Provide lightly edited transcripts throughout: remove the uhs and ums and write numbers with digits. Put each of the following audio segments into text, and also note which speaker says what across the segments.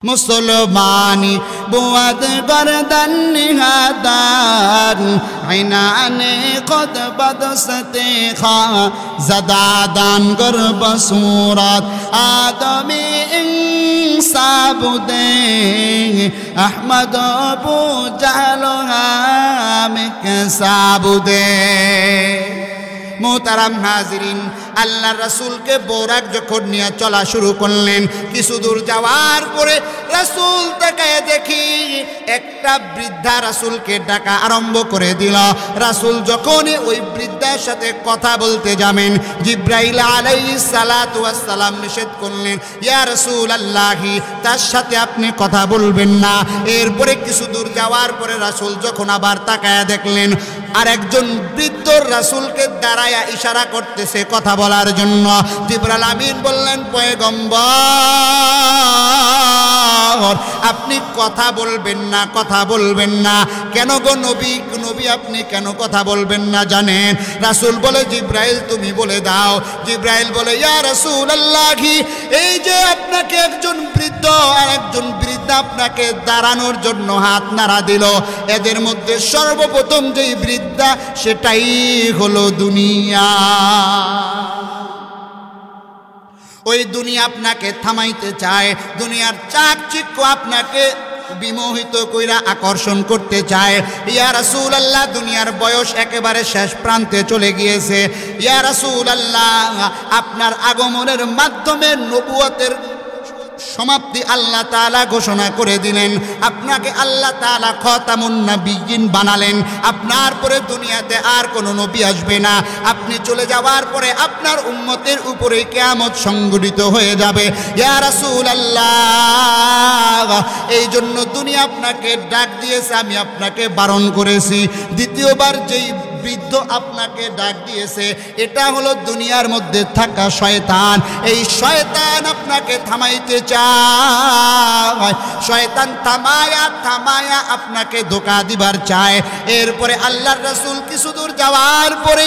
Speaker 1: मुसलमानी बुआद गर्दन निहादान ऐनाने खुद बदसते खा ज़दादान गर्ब सूरत आदमी इंसाबुदे अहमद अबू जहलो हामिक साबुदे। मोहतरम नाज़रीन, আল্লাহ রাসূলকে বোরাক যখন নিয়ে চলা শুরু করলেন, কিছু দূর যাওয়ার পরে রাসূল তাকায় দেখি একটা বৃদ্ধা রাসূলকে ডাকা আরম্ভ করে দিল। রাসূল যখনই ওই বৃদ্ধার সাথে কথা বলতে যাবেন, জিবরাইল আলাইহিস সালাতু ওয়াস সালাম নিষেধ করলেন, ইয়া রাসূলুল্লাহি, তার সাথে আপনি কথা বলবেন না। এরপরে কিছু দূর যাওয়ার পরে রাসূল যখন আবার তাকায় দেখলেন আর একজন বৃদ্ধ রাসূলকে দাঁড়ায়া ইশারা করতেছে কথা বলার জন্য। জিবরাইল আমিন বললেন, পয়গম্বর, আপনি কথা বলবেন না, কথা বলবেন না। কেন গো নবী, নবী আপনি কেন কথা বলবেন না জানেন? রাসূল বলে, জিবরাইল তুমি বলে দাও। জিবরাইল বলে, ইয়া রাসূলুল্লাহি, এই যে আপনাকে একজন বৃদ্ধ আর একজন বৃদ্ধা আপনাকে দাঁড়ানোর জন্য হাত নাড়া দিল, এদের মধ্যে সর্বপ্রথম যেই বৃদ্ধা সেটাই হলো দুনিয়া। ওই দুনিয়া আপনাকে থামাইতে চায়, দুনিয়ার চাকচিক্য আপনাকে বিমোহিত কইরা আকর্ষণ করতে চায়। ইয়া রাসূলুল্লাহ, দুনিয়ার বয়স একেবারে শেষ প্রান্তে চলে গিয়েছে। ইয়া রাসূলুল্লাহ, আপনার আগমনের মাধ্যমে নবুয়তের সমাপ্তি আল্লাহ তাআলা ঘোষণা করে দিলেন। আপনাকে আল্লাহ তাআলা খাতামুন নবিয়্যিন বানালেন। আপনার পরে দুনিয়াতে আর কোনো নবী আসবে না। আপনি চলে যাওয়ার পরে আপনার উম্মতের উপরে কিয়ামত সংঘটিত হয়ে যাবে। ইয়া রাসূলুল্লাহ, এই জন্য দুনিয়া আপনাকে ডাক দিয়েছে, আমি আপনাকে বারণ করেছি। দ্বিতীয়বার যেই বৃদ্ধ আপনাকে ডাক দিয়েছে, এটা হলো দুনিয়ার মধ্যে থাকা শয়তান। এই শয়তান আপনাকে থামাইতে চায়, শয়তান থামায়া থামায়া আপনাকে ধোঁকা দিবার চায়। এরপরে আল্লাহর রাসূল কিছু দূর যাওয়ার পরে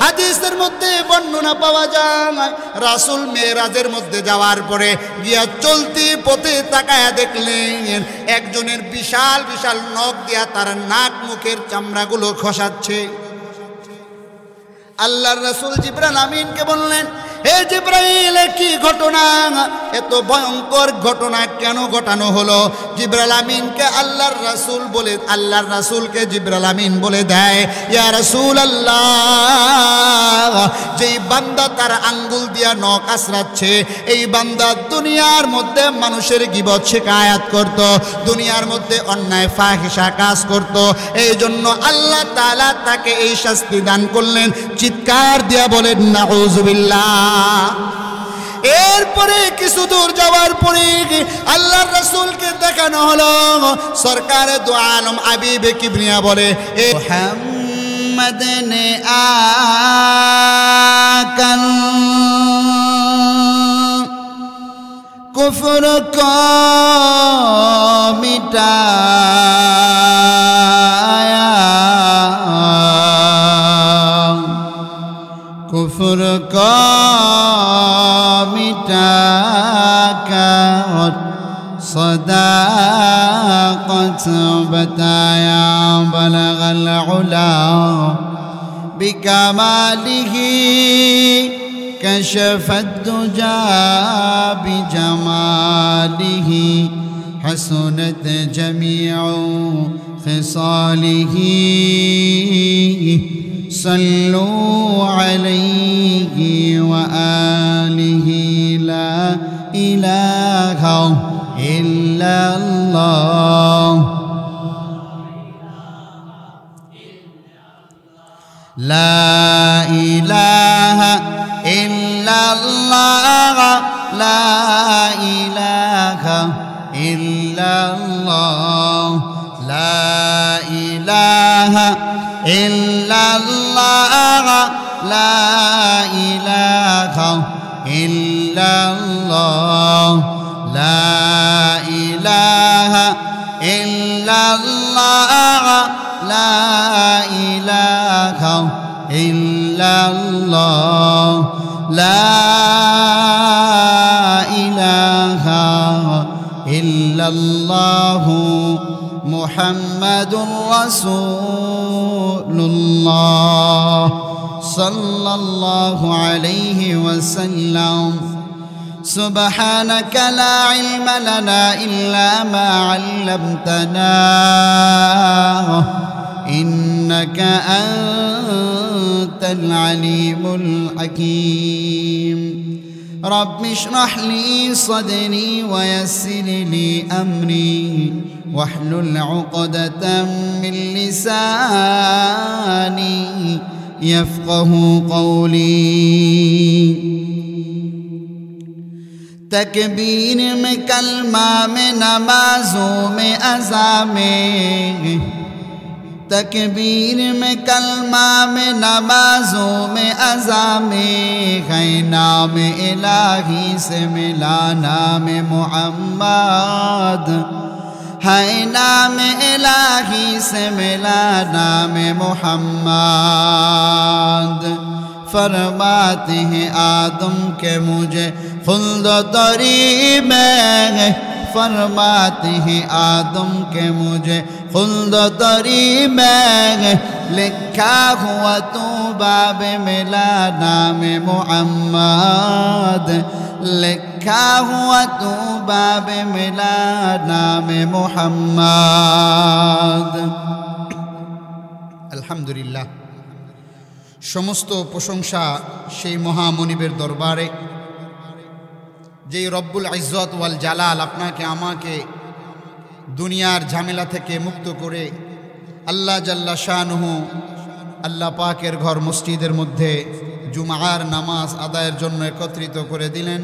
Speaker 1: হাদিসের মধ্যে বর্ণনা পাওয়া যায়, রাসূল মেরাজের মধ্যে যাওয়ার পরে গিয়া চলতি পথে তাকায়া দেখলেন একজনের বিশাল বিশাল নখ দিয়া তার নাক মুখের চামড়াগুলো খসাচ্ছে। আল্লাহর রাসূল জিবরাইল আমিনকে বললেন, হে জিবরাইল, কি ঘটনা? এত ভয়ঙ্কর ঘটনা কেন ঘটানো হলো? জিবরাইল আমিনকে আল্লাহর রাসূলকে জিবরাইল আমিন বলে দেয়, ইয়া রাসূলুল্লাহ, যেই বান্দা তার আঙ্গুল দিয়া নখ আঁচড়াচ্ছে, এই বান্দা দুনিয়ার মধ্যে মানুষের গীবত শিকায়াত করত, দুনিয়ার মধ্যে অন্যায় ফাহিশা কাজ করত। এই জন্য আল্লাহ তাআলা তাকে এই শাস্তি দান করলেন। চিৎকার দিয়া বলেন নাউযুবিল্লাহ। এরপরে কিছু দূর যাওয়ার পরে আল্লাহর রাসূলকে দেখানো হলো সরকারে দু আলম হাবিবে কিবরিয়া বলে, এ মুহাম্মদ নে আকাল কুফর কো মিটায়া, कुफर को मिटाकर सदाकत बताया, बलगल उला बिकमालिही कशफत दुजा बिजमालिही हसनत जमीउ खिसालिही सल्लु अलैहि व आलिहि ला इलाहा इल्लल्लाह, ला इलाहा इल्लल्लाह, ला इलाहा इल्लल्लाह, ला इलाहा इल्लल्लाह, ला इलाहा इल्लल्लाह, ला इलाहा इल्लल्लाह, ला इलाहा इल्लल्लाह, ला इलाहा ইল্লা ইল্লাল্লাহু মুহাম্মাদুর রাসূলুল্লাহ সাল্লাল্লাহু আলাইহি ওয়াসাল্লাম سبحانك لا علم لنا إلا ما علمتنا إنك أنت العليم الحكيم رب اشرح لي صدري ويسر لي أمري واحلل عقدة من لساني يفقه قولي تکبیر میں کلمہ میں نمازوں میں اذاں میں تکبیر میں کلمہ میں نمازوں میں اذاں میں ہے نام الہی سے ملا نام محمد ہے نام الہی سے ملا نام محمد فرماتے ہیں آدم کے مجھے خلد تری میں فرماتے ہیں آدم کے مجھے خلد تری میں لکھا ہوا تو باب ملا نام محمد لکھا ہوا تو باب ملا نام محمد الحمدللہ সমস্ত প্রশংসা সেই মহামনিবের দরবারে যেই রব্বুল ইজ্জত ওয়াল জালাল আপনাকে আমাকে দুনিয়ার ঝামেলা থেকে মুক্ত করে আল্লাহ জাল্লা শানুহু আল্লাহ পাকের ঘর মসজিদের মধ্যে জুমার নামাজ আদায়ের জন্য একত্রিত করে দিলেন।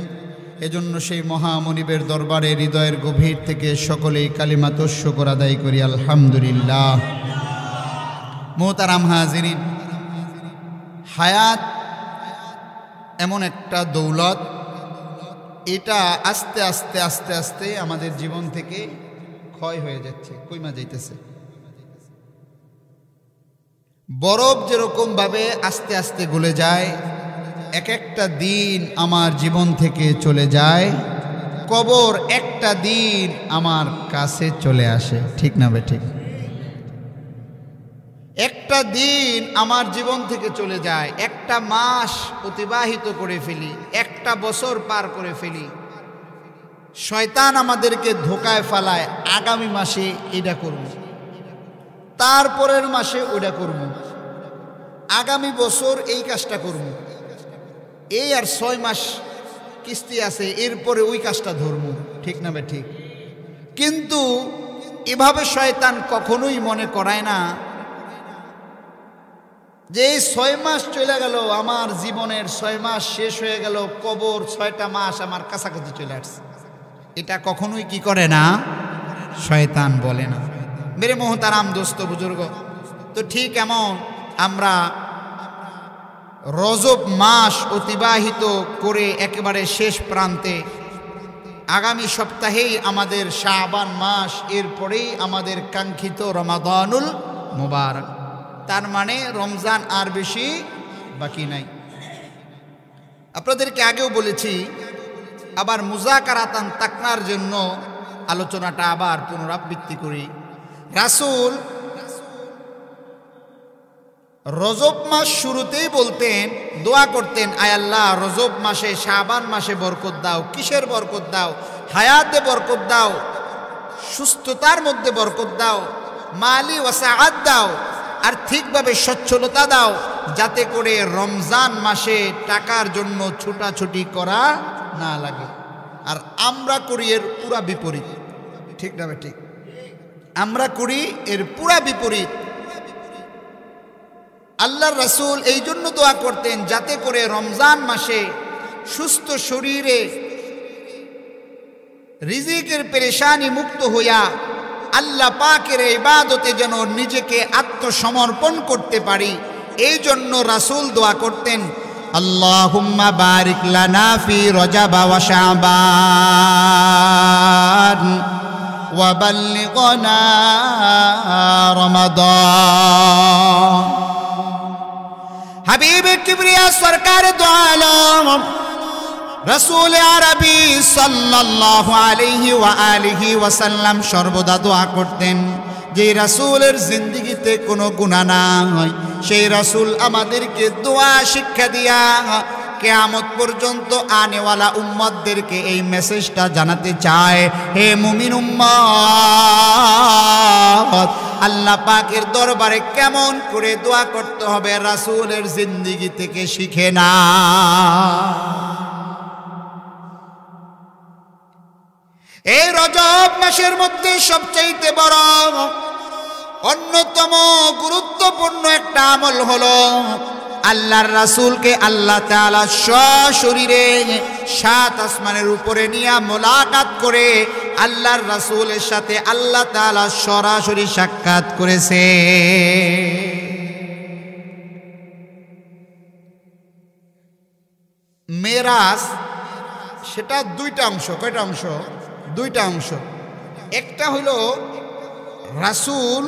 Speaker 1: এজন্য সেই মহামনিবের দরবারে হৃদয়ের গভীর থেকে সকলেই কালিমাত শুকর আদায় করি আলহামদুলিল্লাহ। মোহতারাম হাজিরিন, হায়াত এমন একটা দৌলত, এটা আস্তে আস্তে আস্তে আস্তে আমাদের জীবন থেকে ক্ষয় হয়ে যাচ্ছে, কইমা যাইতেছে। বরফ যেরকম ভাবে আস্তে আস্তে গলে যায়, এক একটা দিন আমার জীবন থেকে চলে যায়, কবর একটা দিন আমার কাছে চলে আসে, ঠিক না বে ঠিক? একটা দিন আমার জীবন থেকে চলে যায়, একটা মাস অতিবাহিত করে ফেলি, একটা বছর পার করে ফেলি। শয়তান আমাদেরকে ধোকায় ফেলায়, আগামী মাসে এটা করব, তারপরের মাসে ওটা করব, আগামী বছর এই কাজটা করব, এই আর 6 মাস কিস্তি আছে, এরপরে ওই কাজটা ধরব, ঠিক না বে ঠিক? কিন্তু এভাবে শয়তান কখনোই মনে করায় না যে এই 6 মাস চলে গেল, আমার জীবনের 6 মাস শেষ হয়ে গেল, কবর 6টা মাস আমার কাছাকাছি চলে আসছে। এটা কখনোই কি করে না, শয়তান বলে না। মেরে মোহতারাম দোস্ত বুজুর্গ, তো ঠিক এমন আমরা রজব মাস অতিবাহিত করে একেবারে শেষ প্রান্তে, আগামী সপ্তাহেই আমাদের শাবান মাস, এরপরেই আমাদের কাঙ্ক্ষিত রমাদানুল মুবারক। তার মানে রমজান আর বেশি বাকি নাই। আপনাদেরকে আগেও বলেছি, আবার মুযাকারাতান তাকনার জন্য আলোচনাটা আবার পুনরাবৃত্তি করি। রাসূল রজব মাস শুরুতেই বলতেন, দোয়া করতেন, আয় আল্লাহ রজব মাসে শাবান মাসে বরকত দাও। কিসের বরকত দাও? হায়াতে বরকত দাও, সুস্থতার মধ্যে বরকত দাও, মালি ওয়াসাআত দাও, আর্থিকভাবে সচ্ছলতা দাও, যাতে করে রমজান মাসে টাকার জন্য ছুটাছুটি করা না লাগে। আর আমরা করি এর পুরা বিপরীত, ঠিক না ঠিক? আমরা করি এর পুরা বিপরীত। আল্লাহর রাসূল এই জন্য দোয়া করতেন, যাতে করে রমজান মাসে সুস্থ শরীরে রিজিকের পেরেশানি মুক্ত হইয়া আল্লাহ পাকের ইবাদতে যেন নিজেকে আত্মসমর্পণ করতে পারি। এই জন্য রাসূল দোয়া করতেন, আল্লাহুম্মা বারিক লানা ফি রজব ওয়া শাবান ওয়া বাল্লিগনা রমাদান। হাবিব কিবরিয়া সরকার দো আলম রাসূল আরবি সাল্লাল্লাহু আলাইহি ওয়া আলিহি ওয়াসাল্লাম সর্বদা দোয়া করতেন যে রাসূলের জিন্দেগিতে কোনো গুনাহ না হয়, সেই রাসূল আমাদেরকে দোয়া শিক্ষা দিয়া কিয়ামত পর্যন্ত আনেওয়ালা উম্মতদেরকে এই মেসেজটা জানাতে চায়, হে মুমিন উম্মত, আল্লাহ পাকের দরবারে কেমন করে দোয়া করতে হবে রাসূলের জিন্দেগি থেকে শিখে না। এই রজব মাসের মধ্যে সবচাইতে বড় অন্যতম গুরুত্বপূর্ণ একটা আমল হলো আল্লাহর রাসূলকে আল্লাহ তাআলা সশরীরে সাত আসমানের উপরে নিয়ে মোলাকাত করে আল্লাহর রাসূলের সাথে আল্লাহ তাআলা সরাসরি সাক্ষাৎ করেছে। মেরাজ সেটা দুইটা অংশ। কয়টা অংশ? দুইটা অংশ। একটা হলো রাসূল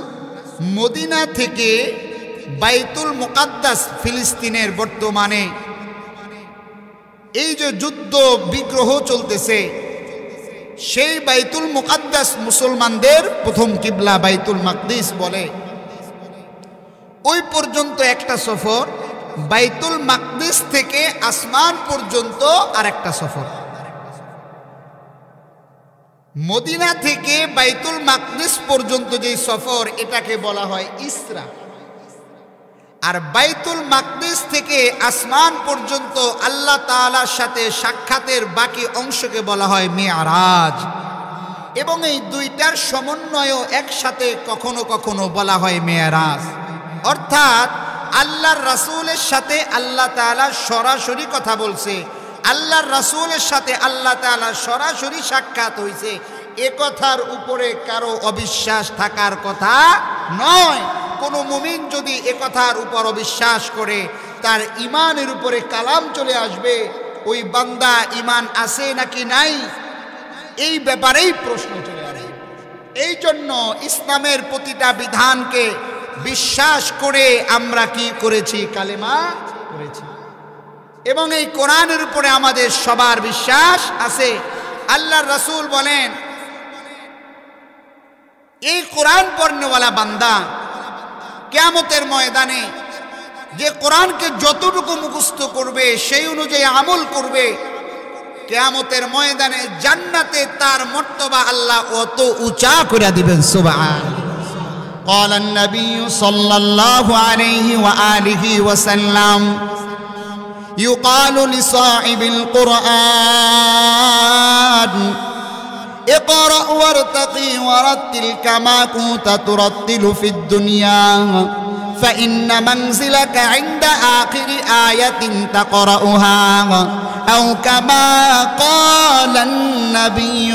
Speaker 1: মদিনা থেকে বাইতুল মুকাদ্দাস, ফিলিস্তিনের বর্তমানে এই যে যুদ্ধ বিগ্রহ চলতেছে, সেই বাইতুল মুকাদ্দাস মুসলমানদের প্রথম কিবলা বাইতুল মাকদিস বলে, ওই পর্যন্ত একটা সফর, বাইতুল মাকদিস থেকে আসমান পর্যন্ত আরেকটা সফর। মদিনা থেকে বাইতুল মাকদিস পর্যন্ত যে সফর, এটাকে বলা হয় ইসরা। আর বাইতুল মাকদিস থেকে আসমান পর্যন্ত আল্লাহ তাআলার সাথে সাক্ষাতের বাকি অংশকে বলা হয় মিআরাজ। এবং এই দুইটার সমন্বয় একসাথে কখনো কখনো বলা হয় মেরাজ। অর্থাৎ আল্লাহর রাসূলের সাথে আল্লাহ তাআলা সরাসরি কথা বলছে, আল্লাহর রাসূলের সাথে আল্লাহ তাআলা সরাসরি সাক্ষাৎ হয়েছে, এ কথার উপরে কারো অবিশ্বাস থাকার কথা নয়। কোনো মুমিন যদি এ কথার উপর অবিশ্বাস করে, তার ইমানের উপরে কালাম চলে আসবে, ওই বান্দা ইমান আছে নাকি নাই এই ব্যাপারেই প্রশ্ন চলে আসবে। এই জন্য ইসলামের প্রতিটা বিধানকে বিশ্বাস করে আমরা কি করেছি? কালেমা করেছি। এবং এই কোরআনের উপরে আমাদের সবার বিশ্বাস আছে। আল্লাহর রাসূল বলেন, এই কোরআন পড়নেওয়ালা বান্দা কিয়ামতের ময়দানে যে কোরআনকে যতটুকু মুখস্থ করবে, সেই অনুযায়ী আমল করবে, কিয়ামতের ময়দানে জান্নাতে তার মর্তবা আল্লাহ অত উঁচা করে দিবেন। সুবহানাল্লাহ। قال النبي صلى الله عليه وآله وسلم يقال لصاحب القرآن اقرأ وارتقي ورتل كما كنت ترتل في الدنيا فإن منزلك عند آخر آية تقرأها أو كما قال النبي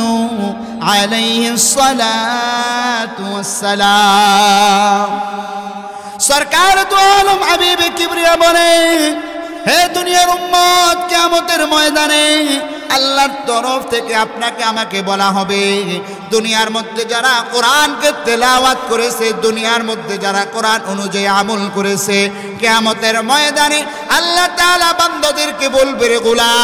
Speaker 1: عليه الصلاة والسلام। सरकार तो आलम हबीब किबरिया बोले, হে দুনিয়ার উম্মত, কিয়ামতের ময়দানে আল্লাহর তরফ থেকে আপনাকে আমাকে বলা হবে, দুনিয়ার মধ্যে যারা কোরআনকে তেলাওয়াত করেছে, দুনিয়ার মধ্যে যারা কোরআন অনুযায়ী আমল করেছে, কিয়ামতের ময়দানে আল্লাহ তাআলা বান্দাদেরকে বলবে, রে গোলাম,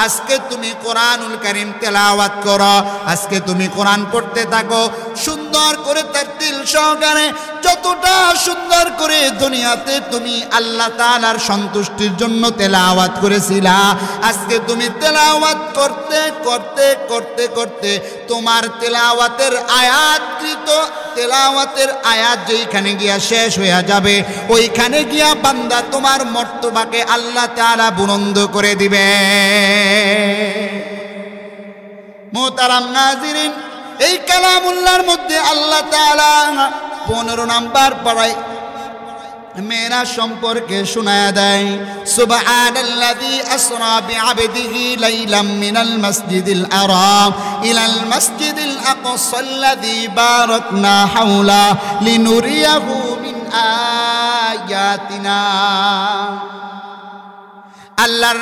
Speaker 1: আজকে তুমি কোরআনুল কারীম তেলাওয়াত করো, আজকে তুমি কোরআন পড়তে থাকো সুন্দর করে তারতিল সহকারে, যতটা সুন্দর করে দুনিয়াতে তুমি আল্লাহ তাআলার সন্তুষ্টির জন্য তেলাওয়াত করেছিলা, আজকে তুমি তেলাওয়াত করতে করতে করতে করতে তোমার তেলাওয়াতের আয়াতকৃত তেলাওয়াতের আয়াত যেইখানে গিয়া শেষ হয়ে যাবে, ওইখানে গিয়া বান্দা তোমার মর্তবাকে আল্লাহ তাআলা বুলন্দ করে দিবে। মুহতারাম নাজিরিন, এই কালামুল্লাহর মধ্যে আল্লাহ তাআলা 15 নাম্বার পড়ায় মেরাজ সম্পর্কে শোনায়া দেয়। সুবহানাল্লাযী আসরা বিআবদিহি লাইলাম মিনাল মাসজিদিল হারাম ইলাল মাসজিদিল আকসাল্লাযী বারাকনা হাওলা লিনুরিয়াহু মিন আয়াতিনা। আল্লাহর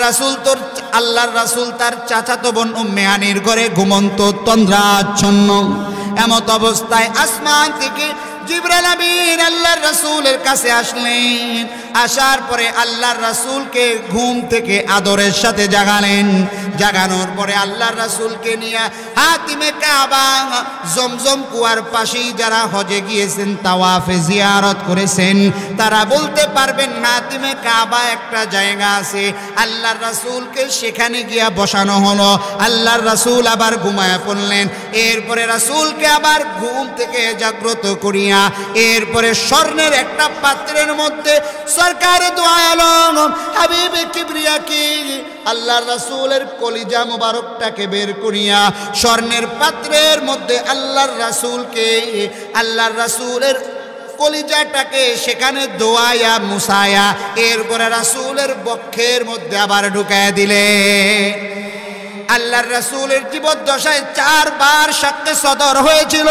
Speaker 1: রাসূল তার চাচাতো বোন উম্মে হানির ঘরে ঘুমন্ত তন্দ্রাচ্ছন্ন, এমত অবস্থায় আসমান থেকে জিবরাইল আমিন আল্লাহর রাসূলের কাছে আসলেন। আসার পরে আল্লাহর রাসূলকে ঘুম থেকে আদরের সাথে জাগালেন। জাগানোর পরে আল্লাহর রাসূলকে নিয়ে হাতিমে কাবা জমজম কুয়ার পাশেই যারা হজে গিয়েছেন, তাওয়াফে জিয়ারত করেছেন, তারা বলতে পারবেন হাতিমে কাবা একটা জায়গা আছে। আল্লাহর রাসূলকে সেখানে গিয়া বসানো হলো। আল্লাহর রাসূল আবার ঘুমায়া পড়লেন। এরপরে রাসূলকে আবার ঘুম থেকে জাগ্রত করিয়া এরপরে স্বর্ণের একটা পাত্রের মধ্যে সরকারে দু আলম হাবিবে কিবরিয়াকে আল্লাহর রাসূলের কলিজা মুবারকটাকে বের করিয়া স্বর্ণের পাত্রের মধ্যে আল্লাহর রাসূলের কলিজাটাকে সেখানে দোয়ায়া মুসায়া এরপরে রাসূলের বক্ষের মধ্যে আবার ঢুকায়া দিলে। আল্লাহর রাসূলের জীবদ্দশায় 4 বার শাক্কে সদর হয়েছিল।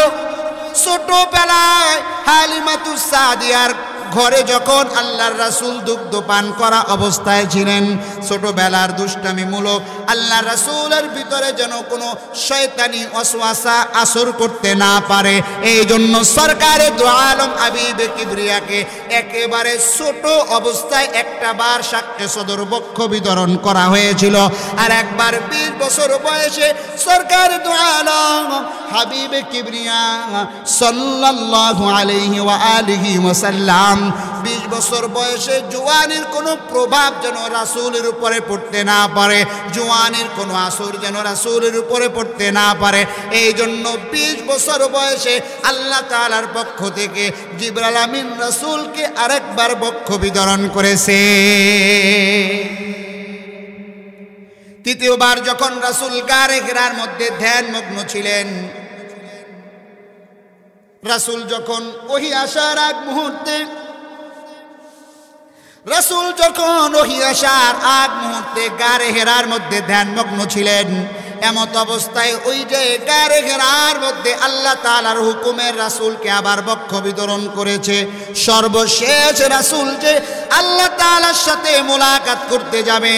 Speaker 1: ছোটবেলায় হালিমাতুস সাদিয়ার ঘরে যখন আল্লাহর রাসূল দুগ্ধ পান করা অবস্থায় ছিলেন, ছোটবেলার দুষ্টামিমূলক আল্লাহর রাসূলের ভিতরে যেন কোনো শয়তানি ওয়াসওয়াসা আসর করতে না পারে, এই জন্য সরকারে দু আলম হাবিবে কিবরিয়াকে একেবারে ছোট অবস্থায় একটা বার শাক্কে সদর বক্ষ বিতরণ করা হয়েছিল। আর একবার 20 বছর বয়সে সরকারে দু আলম হাবিবে কিবরিয়া সাল্লাল্লাহু আলাইহি ওয়া আলিহি ওয়াসাল্লাম 20 বছর বয়সে জওয়ানির কোনো প্রভাব যেন রাসূলের উপরে পড়তে না পারে, জওয়ানির কোনো আসর যেন রাসূলের উপরে পড়তে না পারে, এই জন্য 20 বছর বয়সে আল্লাহ তাআলার পক্ষ থেকে জিবরাইল আমিন রাসূলকে আরেকবার বক্ষ বিতরণ করেছে। তৃতীয়বার যখন রাসূল গারে হিরার মধ্যে ধ্যানমগ্ন ছিলেন, রাসূল যখন ওহী আসার আগ মুহূর্তে গারে হেরার মধ্যে ধ্যানমগ্ন ছিলেন, এমত অবস্থায় ওই যে গারে হেরার মধ্যে আল্লাহ তাআলার হুকুমের রাসূলকে আবার বক্ষ বিতরণ করেছে। সর্বশেষ রাসূল যে আল্লাহ তাআলার সাথে মোলাকাত করতে যাবে,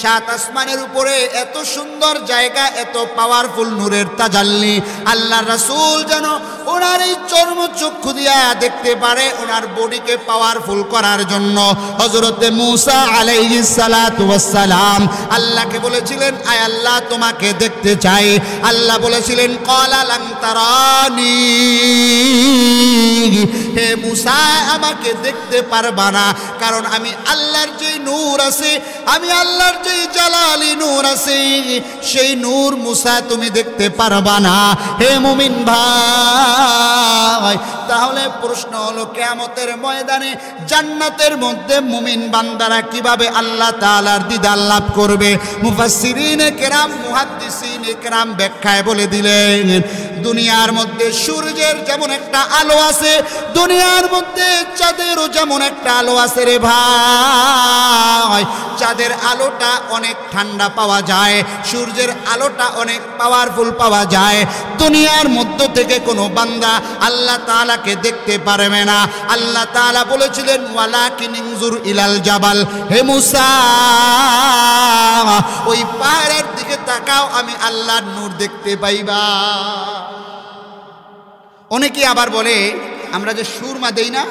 Speaker 1: 7 আসমানের উপরে এত সুন্দর জায়গা, এত পাওয়ারফুল নূরের তাজাল্লি, আল্লাহর রাসূল যেন ওনার এই চর্মচক্ষু দিয়া দেখতে পারে, ওনার বডিকে পাওয়ারফুল করার জন্য হযরতে মূসা আলাইহিস সালাতু ওয়াস সালাম আল্লাহকে বলেছিলেন, আয় আল্লাহ তোমাকে দেখতে চাই। আল্লাহ বলেছিলেন, ক্বালা লান তারানি, হে মূসা আমাকে দেখতে পারবা না, কারণ আমি আল্লাহর যে নূর আছে, আমি আল্লাহর যে জালালি নূর আছে, সেই নূর মূসা তুমি দেখতে পারবা না। হে মুমিন ভাই, তাহলে প্রশ্ন হলো কিয়ামতের ময়দানে জান্নাতের মধ্যে মুমিন বান্দারা কিভাবে আল্লাহ তাআলার দিদার লাভ করবে? মুফাসসিরিনে কেরাম, মুহাদ্দিসিনে কেরাম ব্যাখ্যায় বলে দিলেন, দুনিয়ার মধ্যে সূর্যের যেমন একটা আলো আছে, দুনিয়ার মধ্যে চাঁদেরও যেমন একটা আলো আছে রে ভাই। চাঁদের আলোটা অনেক ঠান্ডা পাওয়া যায়, সূর্যের আলোটা অনেক পাওয়ারফুল পাওয়া যায়। দুনিয়ার মধ্য থেকে কোনো বান্দা আল্লাহ তাআলাকে দেখতে পারবে না। আল্লাহ তাআলা বলেছিলেন, ওয়ালাকিন ইনজুর ইলাল জাবাল, হে মূসা ওই পাহাড়ের দিকে তাকাও, আমি আল্লাহর নূর দেখতে পাইবা। অনেকে আবার বলে, আমরা যে সুরমা দেই না,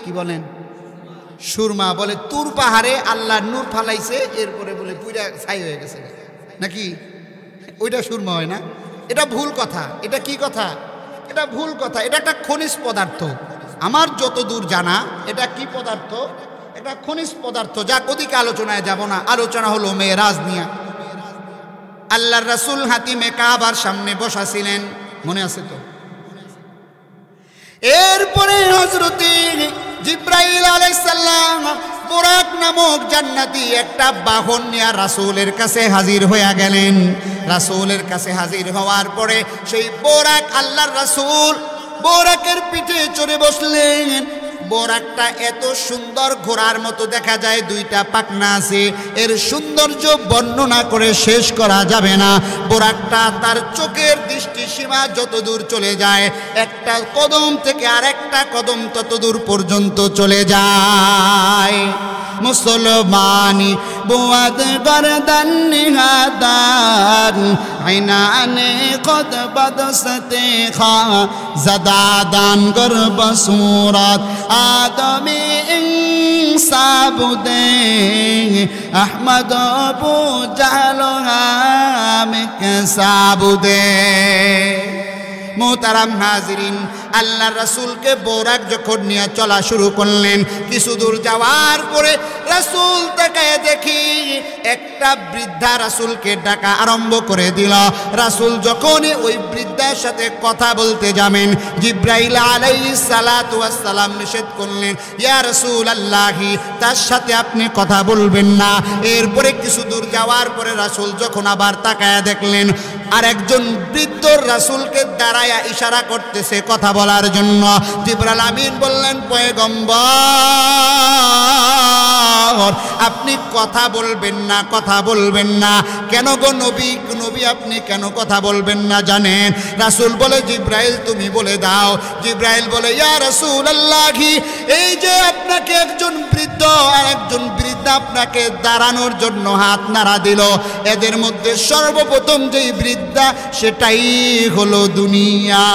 Speaker 1: কি বলেন সুরমা, বলে তুর পাহাড়ে আল্লাহর নূর ফালাইছে, এরপরে বলে পুরা ছাই হয়ে গেছে নাকি, ওইটা সুরমা হয় না। এটা ভুল কথা। এটা কি কথা? এটা ভুল কথা। এটা একটা খনিজ পদার্থ। আমার যতদূর জানা, এটা কি পদার্থ? এটা খনিজ পদার্থ। যাক, ওদিকে আলোচনায় যাব না। আলোচনা হলো মেরাজ নিয়ে। আল্লাহর রাসূল হাতিমে কাবার সামনে বসা ছিলেন, মনে আছে তো? এরপরে হযরতে জিবরাইল আলাইহিস সালাম বুরাক নামক জান্নাতি একটা বাহন নিয়ে রাসূলের কাছে হাজির হয়ে গেলেন। রাসূলের কাছে হাজির হওয়ার পরে সেই বুরাক, আল্লাহর রাসূল বুরাকের পিঠে চড়ে বসলেন। বোরাকটা এত সুন্দর, ঘোড়ার মতো দেখা যায়, 2টা পাখনা আছে। এর সৌন্দর্য বর্ণনা করে শেষ করা যাবে না। বোরাকটা তার চোখের দৃষ্টি সীমা যতদূর চলে যায়, একটা কদম থেকে আরেকটা কদম ততদূর পর্যন্ত চলে যায়। মুসলমানি বুয়াদ গরদান নিহাদান আইনানে কদ বদসতে খা জাদাদান গর্ব সুরাত আদমি সাবুদে আহমদ আবু জাহল হামকে সাবুদে। মোহতারাম নাজরিন, আল্লাহ রাসূলকে বোরাক যখন নিয়ে চলা শুরু করলেন, কিছু দূর যাওয়ার পরে রাসূল তাকায় দেখি একটা বৃদ্ধা রাসূলকে ডাকা আরম্ভ করে দিল। রাসূল যখনই ওই বৃদ্ধার সাথে কথা বলতে যাবেন, জিব্রাইল আলাইহিস সালাতু ওয়াস সালাম নিষেধ করলেন, ইয়া রাসূলুল্লাহি, তার সাথে আপনি কথা বলবেন না। এরপরে কিছু দূর যাওয়ার পরে রাসূল যখন আবার তাকায় দেখলেন আর একজন বৃদ্ধ রাসূলকে দাঁড়ায়া ইশারা করতেছে কথা বলার জন্য। জিবরাইল আমিন বললেন, পয়গম্বর, আপনি কথা বলবেন না, কথা বলবেন না। কেন গো নবী, নবী আপনি কেন কথা বলবেন না জানেন? রাসূল বলে, জিবরাইল তুমি বলে দাও। জিবরাইল বলে, ইয়া রাসূলুল্লাহি, এই যে আপনাকে একজন বৃদ্ধ আর একজন বৃদ্ধা আপনাকে দাঁড়ানোর জন্য হাত নাড়া দিল, এদের মধ্যে সর্বপ্রথম যেই বৃদ্ধা সেটাই হলো দুনিয়া।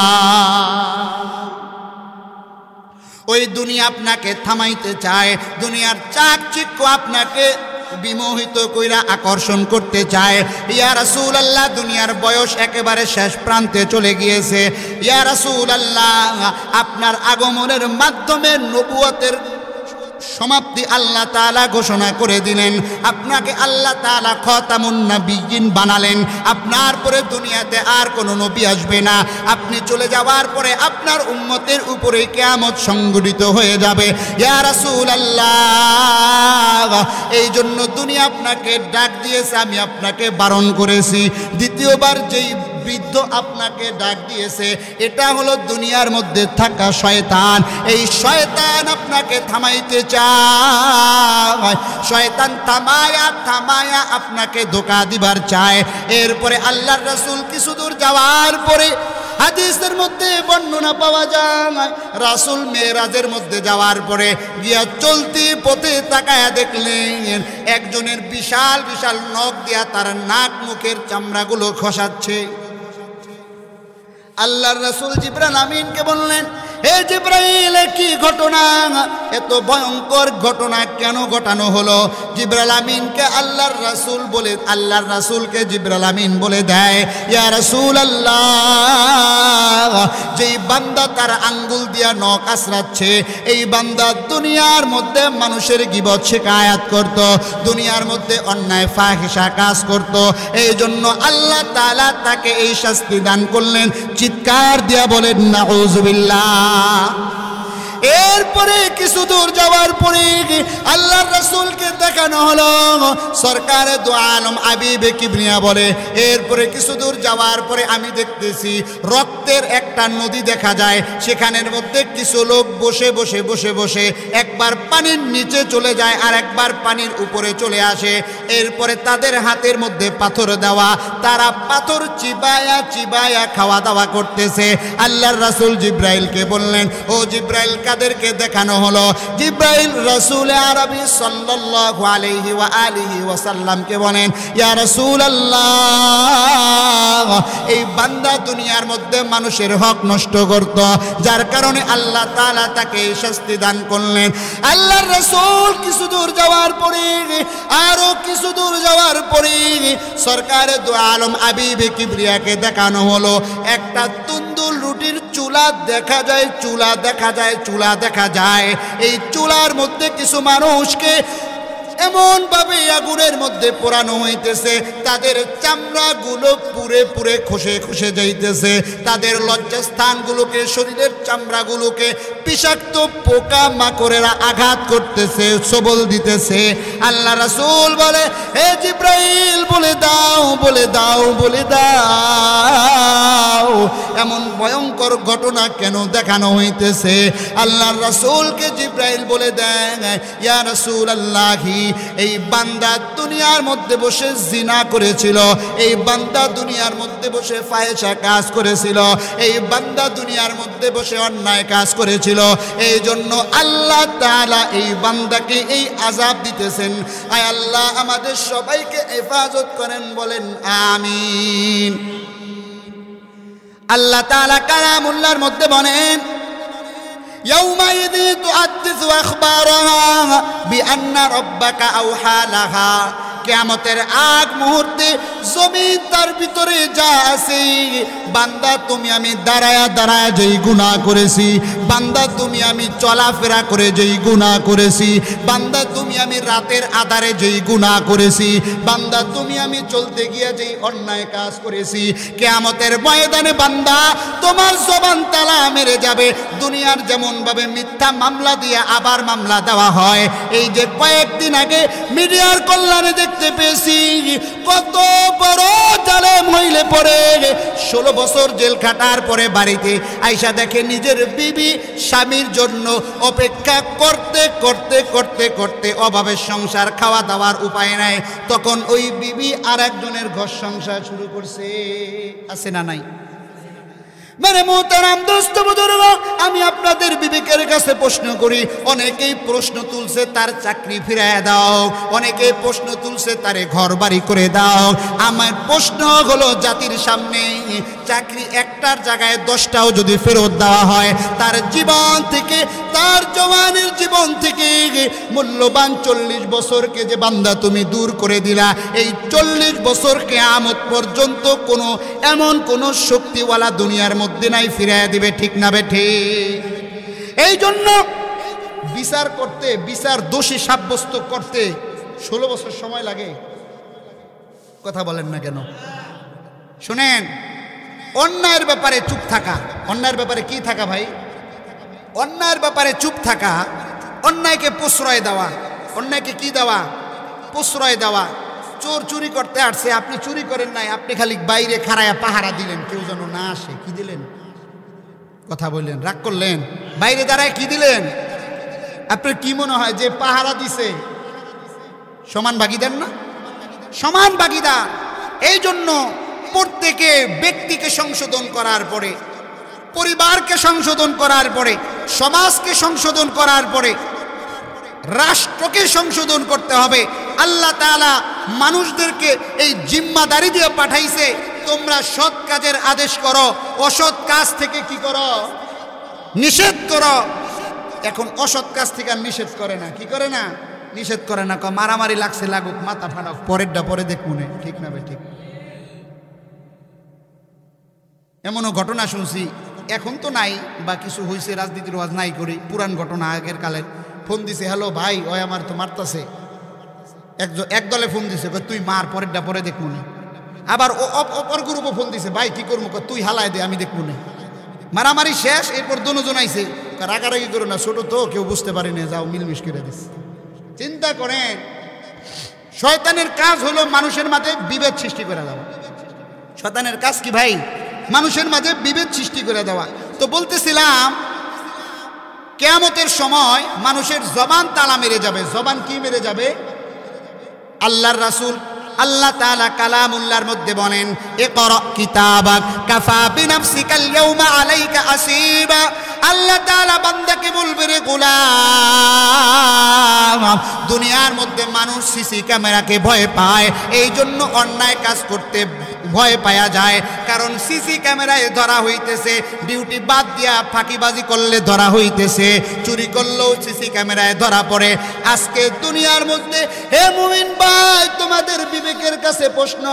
Speaker 1: ওই দুনিয়া আপনাকে থামাইতে চায়, দুনিয়ার চাকচিক্য আপনাকে বিমোহিত কইরা আকর্ষণ করতে চায়। ইয়া রাসূলুল্লাহ, দুনিয়ার বয়স একেবারে শেষ প্রান্তে চলে গিয়েছে। ইয়া রাসূলুল্লাহ, আপনার আগমনের মাধ্যমে নবুয়তের সমাপ্তি আল্লাহ তাআলা ঘোষণা করে দিলেন। আপনাকে আল্লাহ তাআলা খাতামুন নবিয়্যিন বানালেন। আপনার পরে দুনিয়াতে আর কোনো নবী আসবে না। আপনি চলে যাওয়ার পরে আপনার উম্মতের উপরে কিয়ামত সংঘটিত হয়ে যাবে। ইয়া রাসূলুল্লাহ, এই জন্য দুনিয়া আপনাকে ডাক দিয়েছে, আমি আপনাকে বারণ করেছি। দ্বিতীয়বার যেই বৃদ্ধ আপনাকে ডাক দিয়েছে, এটা হলো দুনিয়ার মধ্যে থাকা শয়তান। এই শয়তান আপনাকে থামাইতে চায়, শয়তান থামায়া থামায়া আপনাকে ধোঁকা দিবার চায়। এরপরে আল্লাহর রাসূল কিছু দূর যাওয়ার পরে হাদিসের মধ্যে বর্ণনা পাওয়া যায়, রাসূল মেরাজের মধ্যে যাওয়ার পরে গিয়া চলতি পথে তাকায়া দেখলেন একজনের বিশাল বিশাল নখ দিয়া তার নাক মুখের চামড়াগুলো খসাচ্ছে। আল্লাহর রাসূল জিবরাইল আমিনকে বললেন, হে জিবরাইল, কি ঘটনা? এত ভয়ঙ্কর ঘটনা কেন ঘটানো হলো? জিবরাইল আমিনকে আল্লাহর রাসূলকে জিবরাইল আমিন বলে দেয়, ইয়া রাসূলুল্লাহ, যেই বান্দা তার আঙ্গুল দিয়া নখ আঁচড়াচ্ছে, এই বান্দা দুনিয়ার মধ্যে মানুষের গীবত শিকায়াত করত, দুনিয়ার মধ্যে অন্যায় ফাহিশা কাজ করত। এই জন্য আল্লাহ তাআলা তাকে এই শাস্তি দান করলেন। চিৎকার দিয়া বলেন নাউযুবিল্লাহ। এরপরে কিছু দূর যাওয়ার পরে আল্লাহর রাসূলকে দেখানো হলো সরকারে দু আলম আবিবে কিবরিয়া বলে। এরপরে কিছু দূর যাওয়ার পরে আমি দেখতেছি রক্তের একটা নদী দেখা যায়। সেখানের মধ্যে কিছু লোক বসে বসে বসে বসে একবার পানির নিচে চলে যায় আর একবার পানির উপরে চলে আসে। এরপরে তাদের হাতের মধ্যে পাথর দেওয়া, তারা পাথর চিবায়া চিবায়া খাওয়া দাওয়া করতেছে। আল্লাহর রাসূল জিবরাইলকে বললেন, ও জিবরাইল, কাদেরকে দেখানো হলো? জিবরাইল রাসূল আরবি সাল্লাল্লাহু আলাইহি ওয়া আলিহি ওয়াসাল্লামকে বলেন, ইয়া রাসূলুল্লাহ, এই বান্দা দুনিয়ার মধ্যে মানুষের হক নষ্ট করত, যার কারণে আল্লাহ তাআলা তাকে এই শাস্তি দান করলেন। আল্লাহর রাসূল কিছু দূর যাওয়ার পরে আরো কিছু দূর যাওয়ার পরে সরকারে দু আলম আবিবে কিবরিয়াকে দেখানো হলো একটা তন্দুর রুটির চুলা দেখা যায়, চুলা দেখা যায়, চুলা দেখা যায়। এই চুলার মধ্যে কিছু মানুষকে এমন ভাবে আগুনের মধ্যে পোড়ানো হইতেছে, তাদের চামড়াগুলো পুরে পুরে খসে খসে যাইতেছে, তাদের লজ্জাস্থানগুলোকে, শরীরের চামড়াগুলোকে বিষাক্ত পোকা মাকড়েরা আঘাত করতেছে, সবল দিতেছে। আল্লাহ রাসূল বলে, হে জিবরাইল, বলে দাও, বলে দাও, বলে দাও, এমন ভয়ঙ্কর ঘটনা কেন দেখানো হইতেছে? আল্লাহর রাসূলকে জিবরাইল বলে দেন, ইয়া রাসূলুল্লাহি, এই বান্দা দুনিয়ার মধ্যে বসে জিনা করেছিল, এই বান্দা দুনিয়ার মধ্যে বসে ফাহিশা কাজ করেছিল, এই বান্দা দুনিয়ার মধ্যে বসে অন্যায় কাজ করেছিল। এই জন্য আল্লাহ তাআলা এই বান্দাকে এই আযাব দিতেছেন। আয় আল্লাহ আমাদের সবাইকে হেফাজত করেন, বলেন আমিন। আল্লাহ তাআলা কালামুল্লাহর মধ্যে বলেন, ইয়াউমাইযি তুহাদ্দিসু আখবারাহা বিআন্না রাব্বাকা আওহা লাহা। কিয়ামতের আগ মুহূর্তে জমিন তার ভিতরে যা আছে, বান্দা তুমি আমি দাঁড়ায়া দাঁড়ায়া যেই গুনাহ করেছি, বান্দা তুমি আমি চলাফেরা করে যেই গুনাহ করেছি, বান্দা তুমি আমি রাতের আধারে যেই গুনাহ করেছি, বান্দা তুমি আমি চলতে গিয়ে যেই অন্যায় কাজ করেছি, কিয়ামতের ময়দানে বান্দা তোমার জবান তালা মেরে যাবে। দুনিয়ার যেমন ভাবে মিথ্যা মামলা দিয়ে আবার মামলা দেওয়া হয়, এই যে কয়েকদিন আগে মিডিয়ার কল্যাণে দেখতে পেয়েছি কত বড় জালেম হইলে পরে 16 বছর জেল খাটার পরে বাড়িতে আইসা দেখে নিজের বিবি স্বামীর জন্য অপেক্ষা করতে করতে করতে করতে অভাবের সংসার, খাওয়া দাওয়ার উপায় নাই, তখন ওই বিবি আর একজনের ঘর সংসার শুরু করছে। আছে না নাই? মেরে মোহতারাম দোস্ত বুজুর্গ, আমি আপনাদের বিবেকের কাছে প্রশ্ন করি। অনেকেই প্রশ্ন তুলছে তার চাকরি ফিরাইয়া দাও, অনেকেই প্রশ্ন তুলছে তারে ঘর বাড়ি করে দাও। আমার প্রশ্ন হলো জাতির সামনে, চাকরি একটার জায়গায় 10টাও যদি ফেরত দেওয়া হয়, তার জীবন থেকে, তার জওয়ানের জীবন থেকে মূল্যবান 40 বছরকে যে বান্দা তুমি দূর করে দিলা, এই 40 বছর কিয়ামত পর্যন্ত কোনো এমন কোনো শক্তিওয়ালা দুনিয়ার মধ্যে নাই ফিরাইয়া দিবে। ঠিক না বেঠি? এই জন্য বিচার করতে, বিচার দোষী সাব্যস্ত করতে 16 বছর সময় লাগে। কথা বলেন না কেন? শুনেন, অন্যায়ের ব্যাপারে চুপ থাকা, অন্যায়ের ব্যাপারে কি থাকা ভাই? অন্যায়ের ব্যাপারে চুপ থাকা, অন্যায়কে প্রশ্রয় দেওয়া। অন্যায়কে কি দেওয়া? প্রশ্রয় দেওয়া। চোর চুরি করতে আসছে, আপনি চুরি করেন নাই, আপনি খালি বাইরে খাড়ায়া পাহারা দিলেন কেউ যেন না আসে। কি দিলেন? কথা বললেন, রাগ করলেন, বাইরে দাঁড়ায় কি দিলেন? আপনার কি মনে হয় যে পাহারা দিছে সমান ভাগিদার না? সমান ভাগিদার। এই জন্য প্রত্যেকে ব্যক্তিকে সংশোধন করার পরে, পরিবারকে সংশোধন করার পরে, সমাজকে সংশোধন করার পরে রাষ্ট্রকে সংশোধন করতে হবে। আল্লাহ তাআলা মানুষদেরকে এই জিম্মাদারি দিয়ে পাঠাইছে, তোমরা সৎ কাজের আদেশ করো, অসৎ কাজ থেকে কি করো? নিষেধ করো। এখন অসৎ কাজ থেকে আর নিষেধ করে না। কি করে না? নিষেধ করে না। মারামারি লাগছে লাগুক, মাথা ফাটাক, পরেরটা পরে দেখুন। ঠিক না ভাই? ঠিক। এমনও ঘটনা শুনছি, এখন তো নাই বা কিছু হয়েছে, রাজনীতির ওয়াজ নাই করি, পুরান ঘটনা আগের কালের। ফোন দিছে, হ্যালো ভাই, ওই আমার তো মারতাছে। এক দলে ফোন দিছে, তুই মার, পরেরটা পরে দেখুন। আবার অপর গ্রুপও ফোন দিছে, ভাই কি করবো, তুই হালায় দে, আমি দেখুন। মারামারি শেষ, এরপর দুজন আইছে, রাগারাগি করো না, ছোট তো কেউ বুঝতে পারি না, যাও মিলমিশ করে দিস। চিন্তা করেন, শয়তানের কাজ হলো মানুষের মাঝে বিভেদ সৃষ্টি করে দেওয়া। শয়তানের কাজ কি ভাই? মানুষের মাঝে বিভেদ সৃষ্টি করে দেওয়া। তো বলতেছিলাম, কিয়ামতের সময় মানুষের জবান তালা মেরে যাবে। জবান কি মেরে যাবে? আল্লাহর রাসূল আল্লাহ তাআলা কালামুল্লাহর মধ্যে বলেন, ইকরা কিতাবাক কাফা বিনাফসিকাল ইয়াউমা আলাইকা আসিবা। আল্লাহ তাআলা বান্দাকে বলবে, রে গোলাম, দুনিয়ার মধ্যে মানুষ সিসি ক্যামেরাকে ভয় পায়, এই জন্য অন্যায় কাজ করতে ভয় পাওয়া যায়, কারণ সিসি ক্যামেরায় ধরা হইতেছে। ডিউটি বাদ দিয়া ফাঁকিবাজি করলে ধরা হইতেছে, চুরি করলেও সিসি ক্যামেরায় ধরা পড়ে। আজকে দুনিয়ার মধ্যে, হে মুমিন ভাই, তোমাদের বিবেকের কাছে প্রশ্ন,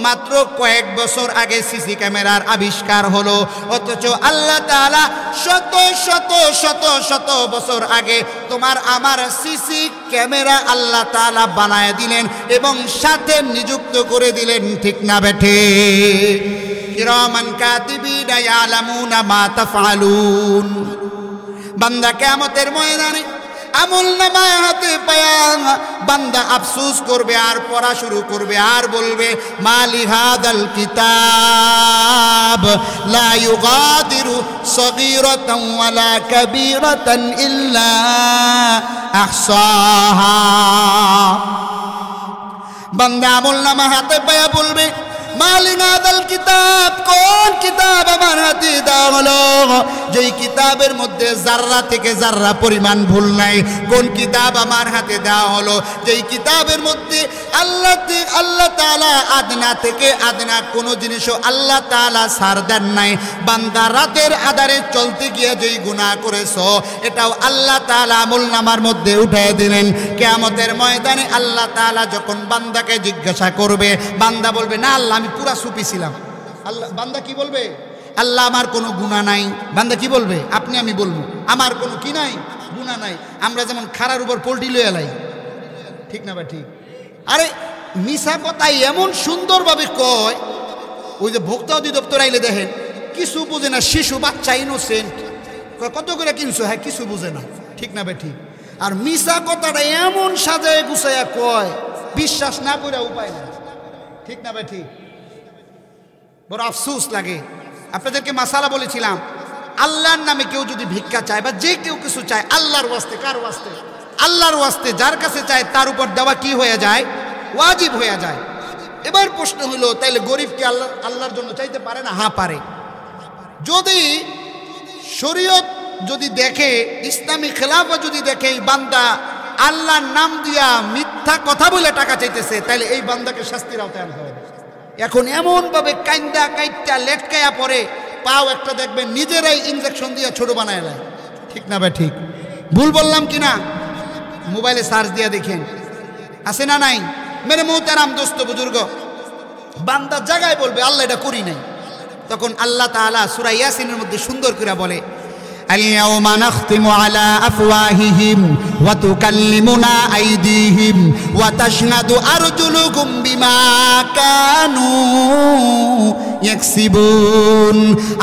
Speaker 1: মাত্র কয়েক বছর আগে সিসি ক্যামেরার আবিষ্কার হলো, অথচ আল্লাহ তাআলা শত শত শত শত বছর আগে তোমার আমার সিসি ক্যামেরা আল্লাহ তাআলা বানায় দিলেন এবং সাথে নিযুক্ত করে দিলেন। ঠিক না বেঠে? কিরামান কাতিবিনা ইয়ালামুনা মা তাফআলুন। বান্দা কিয়ামতের ময়দানে আমলনামায় হাতে পায়া বান্দা আফসোস করবে, আর পড়া শুরু করবে, আর বলবে, মালি হাদাল কিতাব লা ইউগাদিরু সগীরাতান ওয়ালা কাবীরাতান ইল্লা আহসাহা। বান্দা আমলনামা হাতে পায়া বলবে, মালি হাদাল কিতাব, কোন কিতাব আমার হাতে দেওয়া হলো যেই কিতাবের মধ্যে জাররা থেকে জাররা পরিমাণ ভুল নাই? কোন কিতাব আমার হাতে দেওয়া হলো যেই কিতাবের মধ্যে আল্লাহ তাআলা আদনা থেকে আদনা কোনো জিনিসও আল্লাহ তাআলা ছাড় দেন নাই? বান্দা রাতের আধারে চলতে গিয়ে যেই গুনাহ করেছো এটাও আল্লাহ তাআলা আমলনামার মধ্যে উঠিয়ে দিলেন। কিয়ামতের ময়দানে আল্লাহ তাআলা যখন বান্দাকে জিজ্ঞাসা করবে, বান্দা বলবে না আল্লাহ আমি পুরা সুফি ছিলাম। আল্লাহ বান্দা কি বলবে? আল্লাহ আমার কোনো গুনাহ নাই। বান্দা কি বলবে? আপনি আমি বলবো আমার কোনো কি নাই, গুনাহ নাই। আমরা যেমন খাড়ার উপর পোল্ট্রি লয়ে এলাই, ঠিক না ভাই? ঠিক। আরে মিশা কথা এমন সুন্দরভাবে কয়, ওই যে ভোক্তা অধিদপ্তর আইলে দেখেন কিছু বুঝে না, শিশু বাচ্চা ইনোসেন্ট, কত করে কিনছো, হ্যাঁ কিছু বুঝে না, ঠিক না ভাই? ঠিক। আর মিশা কথাটা এমন সাজায় গুছাইয়া কয়, বিশ্বাস না করে উপায় না, ঠিক না ভাই? ঠিক। বড় আফসোস লাগে। আপনাদেরকে মাসালা বলেছিলাম, আল্লাহর নামে কেউ যদি ভিক্ষা চায় বা যে কেউ কিছু চায়, আল্লাহর ওয়াস্তে, কার ওয়াস্তে? আল্লাহর ওয়াস্তে যার কাছে চায় তার উপর দেওয়া কি হয়ে যায়? ওয়াজিব হয়ে যায়। এবার প্রশ্ন হলো, তাইলে গরিব কি আল্লাহর জন্য চাইতে পারে না? হ্যাঁ পারে। যদি শরীয়ত যদি দেখে, ইসলামী খেলাফত যদি দেখে এই বান্দা আল্লাহর নাম দিয়া মিথ্যা কথা বলে টাকা চাইতেছে, তাইলে এই বান্দাকে শাস্তির আওতায় আনতে হবে। এখন এমনভাবে কাইন্দা কাইটটা লেটকায়া পড়ে, পাও একটা দেখবেন নিজেরাই ইনজেকশন দিয়ে ছোট বানায় নেয়, ঠিক না ভাই? ঠিক। ভুল বললাম কিনা? মোবাইলে সার্চ দিয়া দেখেন, আছে না নাই? মেরে মোহতারাম দোস্ত বুজুর্গ, বান্দা জায়গায় বলবে আল্লাহ এটা করি নাই, তখন আল্লাহ তাআলা সূরা ইয়াসিনের মধ্যে সুন্দর করে বলে, اليوم نختم على أفواههم وتكلمنا أيديهم وتشهد أرجلهم بما كانوا يكسبون।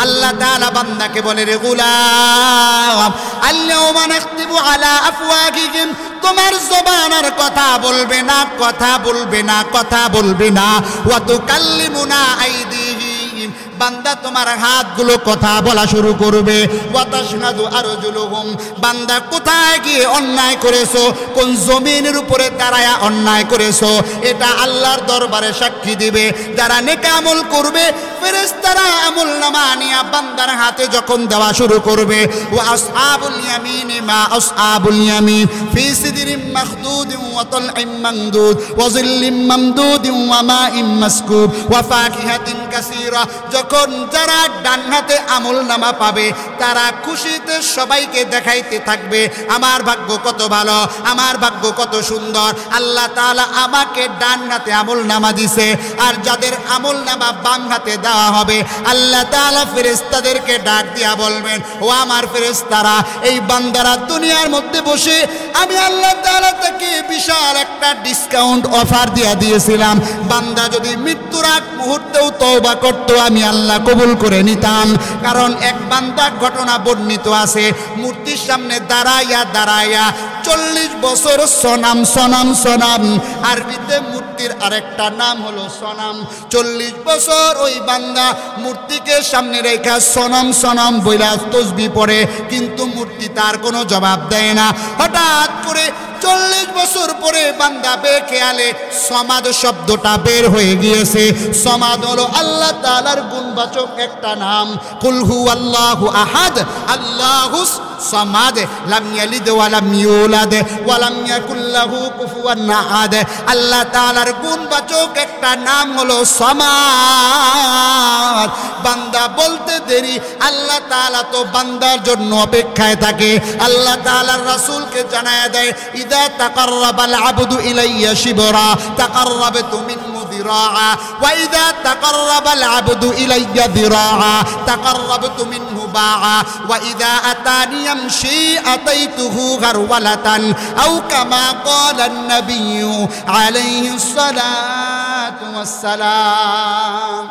Speaker 1: আল্লাহ তাআলা বান্দাকে বলে, রে গোলাম, اليوم نختم على أفواههم, তোমার জবান আর কথা বলবে না, কথা বলবে না, কথা বলবে না। وتكلمنا أيديهم, বান্দা তোমার হাতগুলো কথা বলা শুরু করবে। ওয়াতাশহাদু আরজুলুহুম, বান্দা কোথায় গিয়ে অন্যায় করেছো, কোন জমিনের উপরে দাঁড়ায়া অন্যায় করেছো, এটা আল্লাহর দরবারে সাক্ষী দিবে। যারা নেক আমল করবে ফেরেশতারা আমলনামা নিয়ে বান্দার হাতে যখন দেওয়া শুরু করবে, ওয়া আসহাবুল ইয়ামিন মা আসহাবুল ইয়ামিন ফি সিদরিম মাখদুদিন ওয়া তালইম মামদুদ ওয়া যিল্লিম মামদুদিন ওয়া মাইম মাসকুব ওয়া ফাকিহাতিন কাসীরা। যখন যারা ডান হাতে আমলনামা পাবে তারা খুশিতে সবাইকে দেখাইতে থাকবে, আমার ভাগ্য কত ভালো, আমার ভাগ্য কত সুন্দর, আল্লাহ তাআলা আমাকে ডান হাতে আমলনামা দিছে। আর যাদের আমলনামা বাম হাতে দেওয়া হবে, আল্লাহ তাআলা ফেরেশতাদেরকে ডাক দিয়া বলবেন, ও আমার ফেরেশতারা, এই বান্দারা দুনিয়ার মধ্যে বসে আমি আল্লাহ তাআলা তাকে বিশাল একটা ডিসকাউন্ট অফার দিয়া দিয়েছিলাম, বান্দা যদি মৃত্যুর আগ মুহূর্তেও তওবা করতো আমি আল্লাহ কবুল করে নিতাম। কারণ এক বান্দা ঘটনা বর্ণিত আছে, মূর্তির সামনে দাঁড়াইয়া দাঁড়াইয়া 40 বছর সনাম সনাম সনাম, আরবিতে মূর্তির আরেকটা নাম হলো সনাম। 40 বছর ওই বান্দা মূর্তিকে সামনে রেখা সনাম সনাম বইলা তসবিহ পড়ে, কিন্তু মূর্তি তার কোনো জবাব দেয় না। হঠাৎ করে 40 বছর পরে বান্দা বেখেয়ালে সমাদ শব্দটা বের হয়ে গিয়েছে। সমাদ হলো আল্লাহ তাআলার গুণবাচক একটা নাম। কুল হুয়াল্লাহু আহাদ আল্লাহুস সামাদ লাম ইয়ালিদ ওয়া লাম ইউলাদ ওয়া লাম ইয়াকুল লাহু কুফুয়ান আহাদ। আল্লাহ তাআলার গুণবাচক একটা নাম হলো সামাদ। বান্দা বলতে দেরি, আল্লাহ তাআলা তো বান্দার জন্য অপেক্ষায় থাকে। আল্লাহ তাআলার রাসূলকে জানায়া দেয়, ইদা তাকাররাবাল আবদু ইলাইয়া শিবরা তাকাররাবতু মিনহু দিরাআ ওয়া ইদা তাকাররাবাল আবদু ইলাইয়া দিরাআ তাকাররাবতু মিনহু বাআ ওয়া ইদা আতানি ইয়ামশি আতাইতুহু গারওয়ালাতান আও কামা ক্বালা আন-নাবিয়্যু আলাইহিস সালাতু ওয়াস সালাম।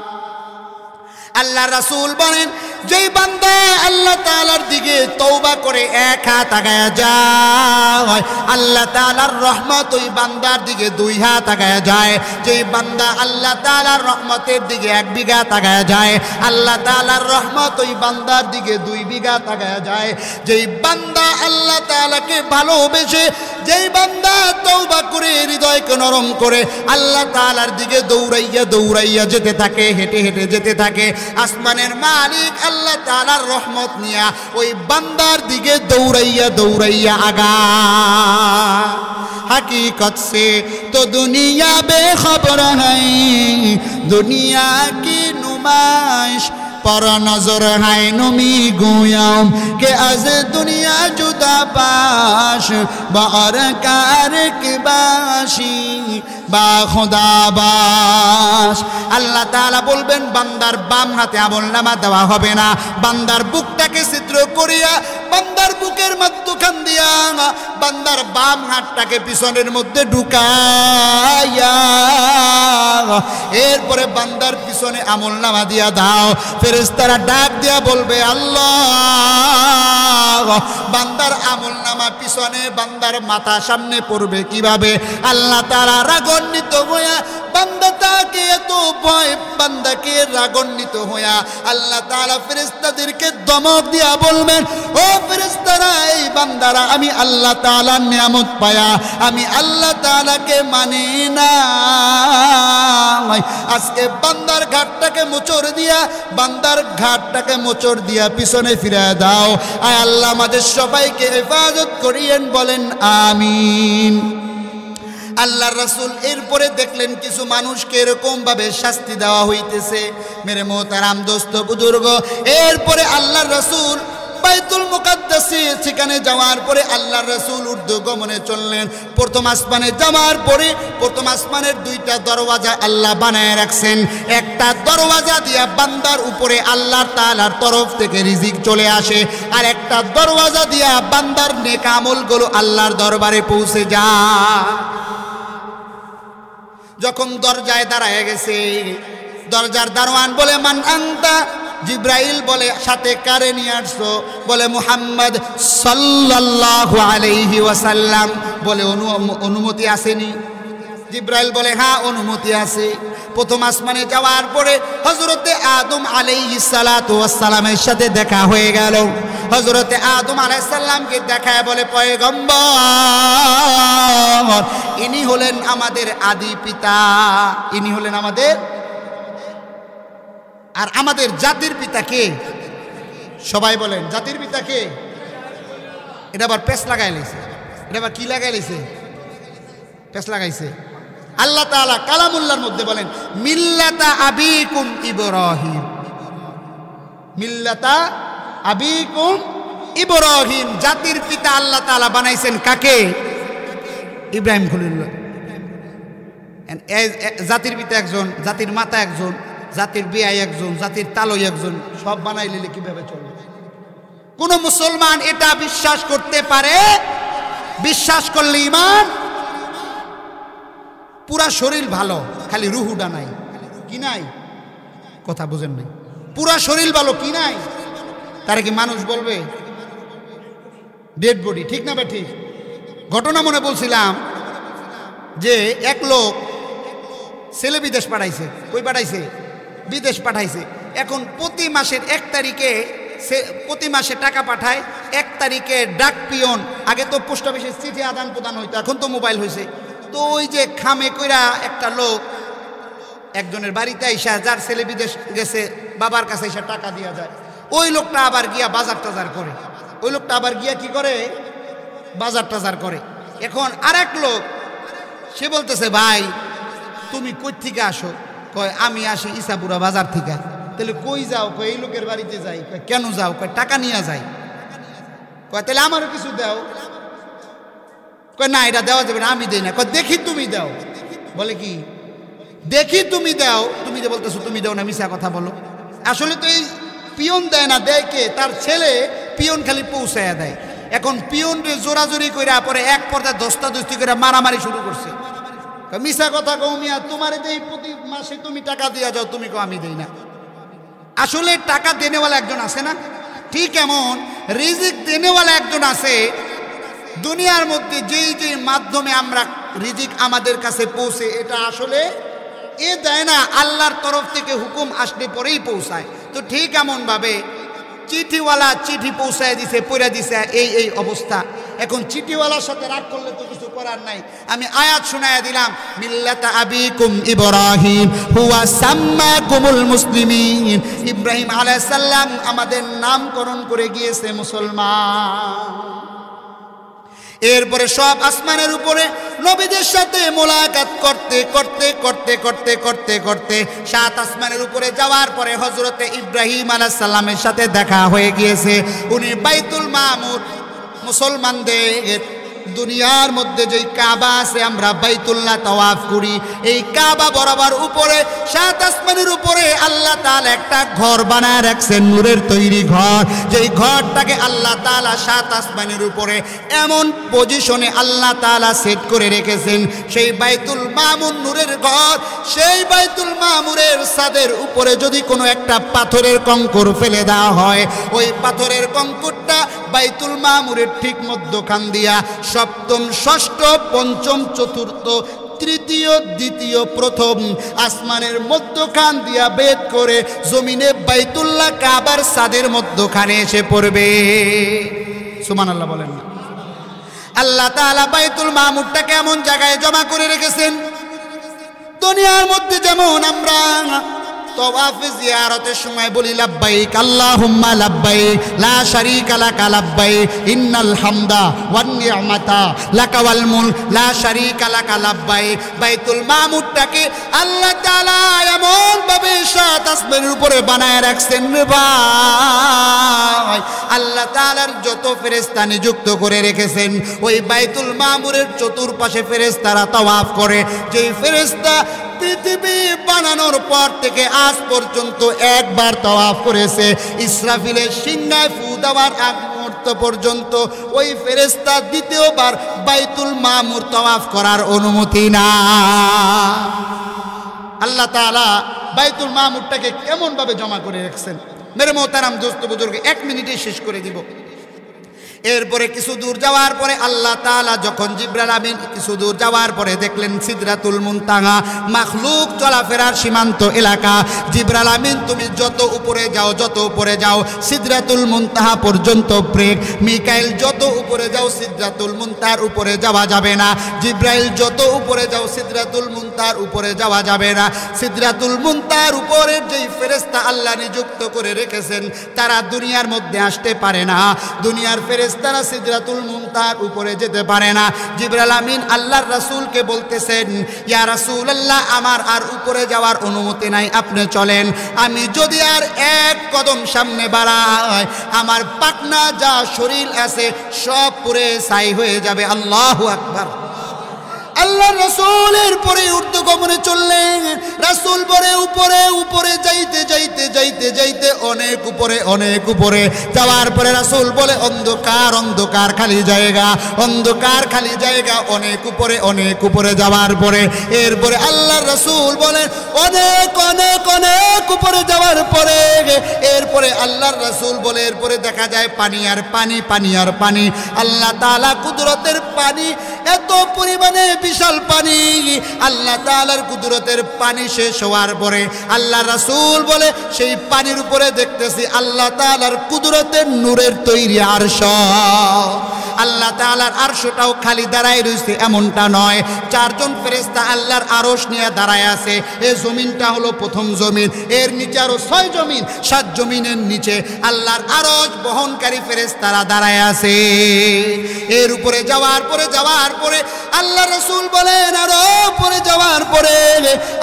Speaker 1: আল্লাহ রাসূল বলেন, যেই বান্দা আল্লাহ তাআলার দিকে তওবা করে এক হাত আগায়া যায়, আল্লাহ তাআলার রহমত ওই বান্দার দিকে 2 হাত আগায়া যায়। যেই বান্দা আল্লাহ তাআলার রহমতের দিকে 1 বিঘা আগায়া যায়, আল্লাহ তাআলার রহমত ওই বান্দার দিকে 2 বিঘা আগায়া যায়। যেই বান্দা আল্লাহ তাআলাকে ভালোবেসে যেই বান্দা তওবা করে হৃদয়কে নরম করে আল্লাহ তাআলার দিকে দৌড়াইয়া দৌড়াইয়া যেতে থাকে, হেঁটে হেঁটে যেতে থাকে, আসমানের মালিক আল্লাহ তাআলার রহমত নিয়া ওই বান্দার দিকে দৌড়াইয়া দৌড়াইয়া আগা। हकीकत से तो दुनिया बेखबर है, दुनिया की नुमाइश पर नजर है नमी गोयाम के आज दुनिया जुदा बाश बार कार के बाशी বা খোদা বাস। আল্লাহ তাআলা বলবেন বান্দার বাম হাতে আমলনামা দেওয়া হবে না, বান্দার বুকটাকে ছিদ্র করিয়া বান্দার বুকের মধ্যখান দিয়া বান্দার বাম হাতটাকে পিছনের মধ্যে ঢুকাইয়া এরপরে বান্দার পিছনে আমলনামা দিয়া দাও। ফেরেশতারা ডাক দিয়া বলবে আল্লাহ, বান্দার আমলনামা পিছনে বান্দার মাথা সামনে পড়বে কিভাবে? আল্লাহ তাআলা রাগান্বিত হইয়া বান্দাটাকে এত ভয় বান্দাকে রাগান্বিত হইয়া আল্লাহ তাআলা ফেরেশতাদেরকে ধমক দিয়া বলবেন, ও ফেরেশতারা, এই বান্দারা আমি আল্লাহ তাআলার নিয়ামত পায়া আমি আল্লাহ তাআলাকে মানি না, আজকে বান্দার ঘাটটাকে মোচড় দিয়া বান্দার ঘাটটাকে মোচড় দিয়া পিছনে ফিরিয়ে দাও। আয় আল্লাহ আমাদের সবাইকে হেফাজত করিয়েন, বলেন আমিন। আল্লাহর রাসূল এরপরে দেখলেন কিছু মানুষকে এরকম ভাবে শাস্তি দেওয়া হইতেছে। মেরে মোহতারাম দোস্ত বুজুর্গ, এরপরে আল্লাহর রাসূল বাইতুল মুকাদ্দাসে সেখানে যাওয়ার পরে আল্লাহর রাসূল ঊর্ধ্বগমনে চললেন। প্রথম আসমানে যাওয়ার পরে প্রথম আসমানের দুইটা দরওয়াজা আল্লাহ বানায় রাখছেন। একটা দরওয়াজা দিয়া বান্দার উপরে আল্লাহ তাআলার তরফ থেকে রিজিক চলে আসে, আর একটা দরওয়াজা দিয়া বান্দার নেক আমলগুলো আল্লাহর দরবারে পৌঁছে যায়। যখন দরজায় দাঁড়ায় গেছে, দরজার দারোয়ান বলে মান আনতা? জিব্রাইল বলে সাথে কারে নিয়ে আসছো? বলে মুহাম্মদ সাল্লাল্লাহু আলাইহি ওয়াসাল্লাম। বলে অনুমতি আসেনি? জিব্রাইল বলে হ্যাঁ অনুমতি আছে। প্রথম আসমানে যাওয়ার পরে হযরতে আদম আলাইহিস সালাতু ওয়াস সালামের সাথে দেখা হয়ে গেল। হযরতে আদম আলাইহিস সালামকে দেখায় বলে পয়গম্বর, ইনি হলেন আমাদের আদি পিতা, ইনি হলেন আমাদের, আর আমাদের জাতির পিতা কে? সবাই বলেন জাতির পিতা কে? এটা আবার পেছ লাগাই লাইছে, এটা আবার কি লাগাই লাইছে? পেছ লাগাইছে। আল্লাহ তাআলা কালামুল্লাহর মধ্যে বলেন মিল্লাতা আবিকুম ইব্রাহিম, মিল্লাতা আবিকুম ইব্রাহিম। জাতির পিতা আল্লাহ তাআলা বানাইছেন কাকে? ইব্রাহিম খলিলুল্লাহ। জাতির পিতা একজন, জাতির মাতা একজন, জাতির বিয়াই একজন, জাতির তালই একজন, সব বানাই নিলে কিভাবে চলবে? কোন মুসলমান এটা বিশ্বাস করতে পারে? বিশ্বাস করলে ইমান। পুরা শরীর ভালো, খালি রুহুটা নাই। কি নাই? কথা বুঝেন নাই। পুরা শরীর ভালো, কি নাই? তারা কি মানুষ বলবে? ডেড বডি, ঠিক না বে ঠিক? ঘটনা মনে বলছিলাম যে এক লোক ছেলে বিদেশ পাঠাইছে। কই পাঠাইছে? বিদেশ পাঠাইছে। এখন প্রতি মাসের 1 তারিখে প্রতি মাসে টাকা পাঠায়। 1 তারিখে ডাক পিয়ন, আগে তো পোস্ট অফিসে চিঠি আদান প্রদান হইতো, এখন তো মোবাইল হয়েছে। তো ওই যে খামে কইরা একটা লোক একজনের বাড়িতে আইসা, যার ছেলে বিদেশ গেছে, বাবার কাছে এসে টাকা দিয়া যায়। ওই লোকটা আবার গিয়া বাজার টাজার করে। ওই লোকটা আবার গিয়া কি করে? বাজার টাজার করে। এখন আর এক লোক, সে বলতেছে ভাই তুমি কই থেকে আসো? কয় আমি আসি ইসাপুরা বাজার থেকে। তাহলে কই যাও? কয় এই লোকের বাড়িতে যাই। কয় কেন যাও? কয় টাকা নিয়ে যাই। কয় তাহলে আমারও কিছু দাও। কয় না এটা দেওয়া যাবে না, আমি দেই না। কয় দেখি তুমি দাও। বলে কি দেখি তুমি দাও? তুমি যে বলতেছো তুমি দাও না, মিশা কথা বলো। আসলে তো এই পিয়ন দেয় না, দেয় কে? তার ছেলে পিয়ন খালি পৌঁছায়া দেয়। এখন পিয়ন রে জোরাজোরি কইরা পরে এক পর্যায়ে দস্তাদস্তি করে মারামারি শুরু করছে। মিশা কথা কও মিয়া, তোমার দেই প্রতি মাসে তুমি টাকা দিয়া যাও, তুমি কও আমি দেই না। আসলে টাকা দেনেওয়ালা একজন আছে না? ঠিক এমন রিজিক দেনেওয়ালা একজন আছে। দুনিয়ার মধ্যে যেই যে মাধ্যমে আমরা রিজিক আমাদের কাছে পৌঁছে, এটা আসলে এ দেয় না, আল্লাহর তরফ থেকে হুকুম আসলে পরেই পৌঁছায়। তো ঠিক এমন ভাবে চিঠিওয়ালা চিঠি পৌঁছায় দিছে, পড়ে দিছে এই এই অবস্থা। এখন চিঠিওয়ালার সাথে রাগ করলে তো কিছু করার নাই। আমি আয়াত শোনায়া দিলাম, মিল্লাতা আবিকুম ইব্রাহিম হুয়া সাম্মাকুমুল মুসলিমিন। ইব্রাহিম আলাইহিস সালাম আমাদের নামকরণ করে গিয়েছে মুসলমান। এরপরে সব আসমানের উপরে নবীদের সাথে মোলাকাত করতে করতে করতে করতে করতে করতে 7 আসমানের উপরে যাওয়ার পরে হযরতে ইব্রাহিম আলাইহিস সালামের সাথে দেখা হয়ে গিয়েছে। উনি বাইতুল মামুর, মুসলমানদের দুনিয়ার মধ্যে যেই কাবা আছে আমরা বাইতুল্লাহ তাওয়াফ করি, এই কাবা বরাবর উপরে 7 আসমানের উপরে আল্লাহ তাআলা একটা ঘর বানায় রাখছেন, নূরের তৈরি ঘর। যেই ঘরটাকে আল্লাহ তাআলা 7 আসমানের উপরে এমন পজিশনে আল্লাহ তাআলা সেট করে রেখেছেন, সেই বাইতুল মামুর নূরের ঘর। সেই বাইতুল মামুরের ছাদের উপরে যদি কোনো একটা পাথরের কঙ্কর ফেলে দেওয়া হয়, ওই পাথরের কঙ্করটা বাইতুল মামুরের ঠিক মধ্যখান দিয়া সপ্তম, ষষ্ঠ, পঞ্চম, চতুর্থ, তৃতীয়, দ্বিতীয়, প্রথম আসমানের মধ্যখান দিয়া বেদ করে জমিনে বাইতুল্লাহ কাবার ছাদের মধ্যখানে এসে পড়বে। সুবহানাল্লাহ বলেন না? আল্লাহ তাআলা বাইতুল মামুরটাকে এমন জায়গায় জমা করে রেখেছেন, দুনিয়ার মধ্যে যেমন আমরা তাওয়াফে জিয়ারতের সময় বলি লাব্বাইক আল্লাহুম্মা লাব্বাইক লা শারীকা লাকা লাব্বাইক ইন্নাল হামদা ওয়ান নি'মাতা লাকা ওয়াল মুলক লা শারীকা লাকা লাব্বাইক। বাইতুল মামুরটাকে আল্লাহ তাআলা এমন ভাবে 7 আসমানের উপরে বানায় রাখছেন রে ভাই, আল্লাহ তাআলার যত ফেরেশতা নিযুক্ত করে রেখেছেন ওই বাইতুল মামুরের চতুর্পাশে ফেরেশতারা তাওয়াফ করে। যেই ফেরেশতা পৃথিবী বানানোর পর থেকে আজ পর্যন্ত একবার তাওয়াফ করেছে, ইসরাফিলের সিংহায় ফু দেওয়ার আগ মুহূর্ত পর্যন্ত ওই ফেরেশতা দ্বিতীয়বার বাইতুল মামুর তাওয়াফ করার অনুমতি না। আল্লাহ তাআলা বাইতুল মামুরটাকে কেমন ভাবে জমা করে রাখছেন মেরে মোহতারাম দোস্ত বুজুর্গ, 1 মিনিটে শেষ করে দিব। এরপরে কিছু দূর যাওয়ার পরে আল্লাহ তাআলা যখন জিবরাইল আমিন কিছু দূর যাওয়ার পরে দেখলেন সিদরাতুল মুনতাহা, মাখলুক চলাফেরার সীমান্ত এলাকা। জিবরাইল আমিন তুমি যত উপরে যাও, যত উপরে যাও সিদরাতুল মুনতাহা পর্যন্ত ব্রেক। মিকাইল যত উপরে যাও সিদরাতুল মুনতাহার উপরে যাওয়া যাবে না। জিবরাইল যত উপরে যাও সিদরাতুল মুনতাহার উপরে যাওয়া যাবে না। সিদরাতুল মুনতাহার উপরের যেই ফেরেশতা আল্লাহ নিযুক্ত করে রেখেছেন তারা দুনিয়ার মধ্যে আসতে পারে না। দুনিয়ার ফেরেশতারা সিদরাতুল মুনতাহার উপরে যেতে পারে না। জিবরাইল আমিন আল্লাহর রাসূলকে বলতেছেন, ইয়া রাসূলুল্লাহ আমার আর উপরে যাওয়ার অনুমতি নাই, আপনি চলেন। আমি যদি আর 1 কদম সামনে বাড়াই আমার পাকনা যা শরীর আছে সব পুরে ছাই হয়ে যাবে। আল্লাহু আকবার। আল্লাহ রাসূলের পরে ঊর্ধ্বগমনে চললেন। রাসূল পরে উপরে উপরে যাইতে যাইতে যাইতে যাইতে অনেক উপরে অনেক উপরে যাওয়ার পরে রাসূল বলে অন্ধকার অন্ধকার খালি জায়গা, অন্ধকার খালি জায়গা, অনেক উপরে যাওয়ার পরে এরপরে আল্লাহর রাসূল বলেন অনেক অনেক অনেক উপরে যাওয়ার পরে এরপরে আল্লাহর রাসূল বলে এরপরে দেখা যায় পানি আর পানি, পানি আর পানি। আল্লাহ তাআলা কুদরতের পানি, এত পরিমাণে বিশাল পানি। আল্লাহ তাআলার কুদরতের পানি শেষ হওয়ার পরে আল্লাহ রাসূল বলে সেই পানির উপরে দেখতেছি আল্লাহ তাআলার কুদরতের নূরের তৈরি আরশ। আল্লাহ তাআলার আরশটাও খালি দাঁড়ায় রয়েছে এমনটা নয়, 4 জন ফেরেশতা আল্লাহর আরশ নিয়ে দাঁড়ায় আছে। এই জমিনটা হলো প্রথম জমিন, এর নিচে আরো 6 জমিন, 7 জমিনের নিচে আল্লাহর আরশ বহনকারী ফেরেশতারা দাঁড়ায় আছে। এর উপরে যাওয়ার পরে আল্লাহ রাসূল বলেন আরো উপরে যাওয়ার পরে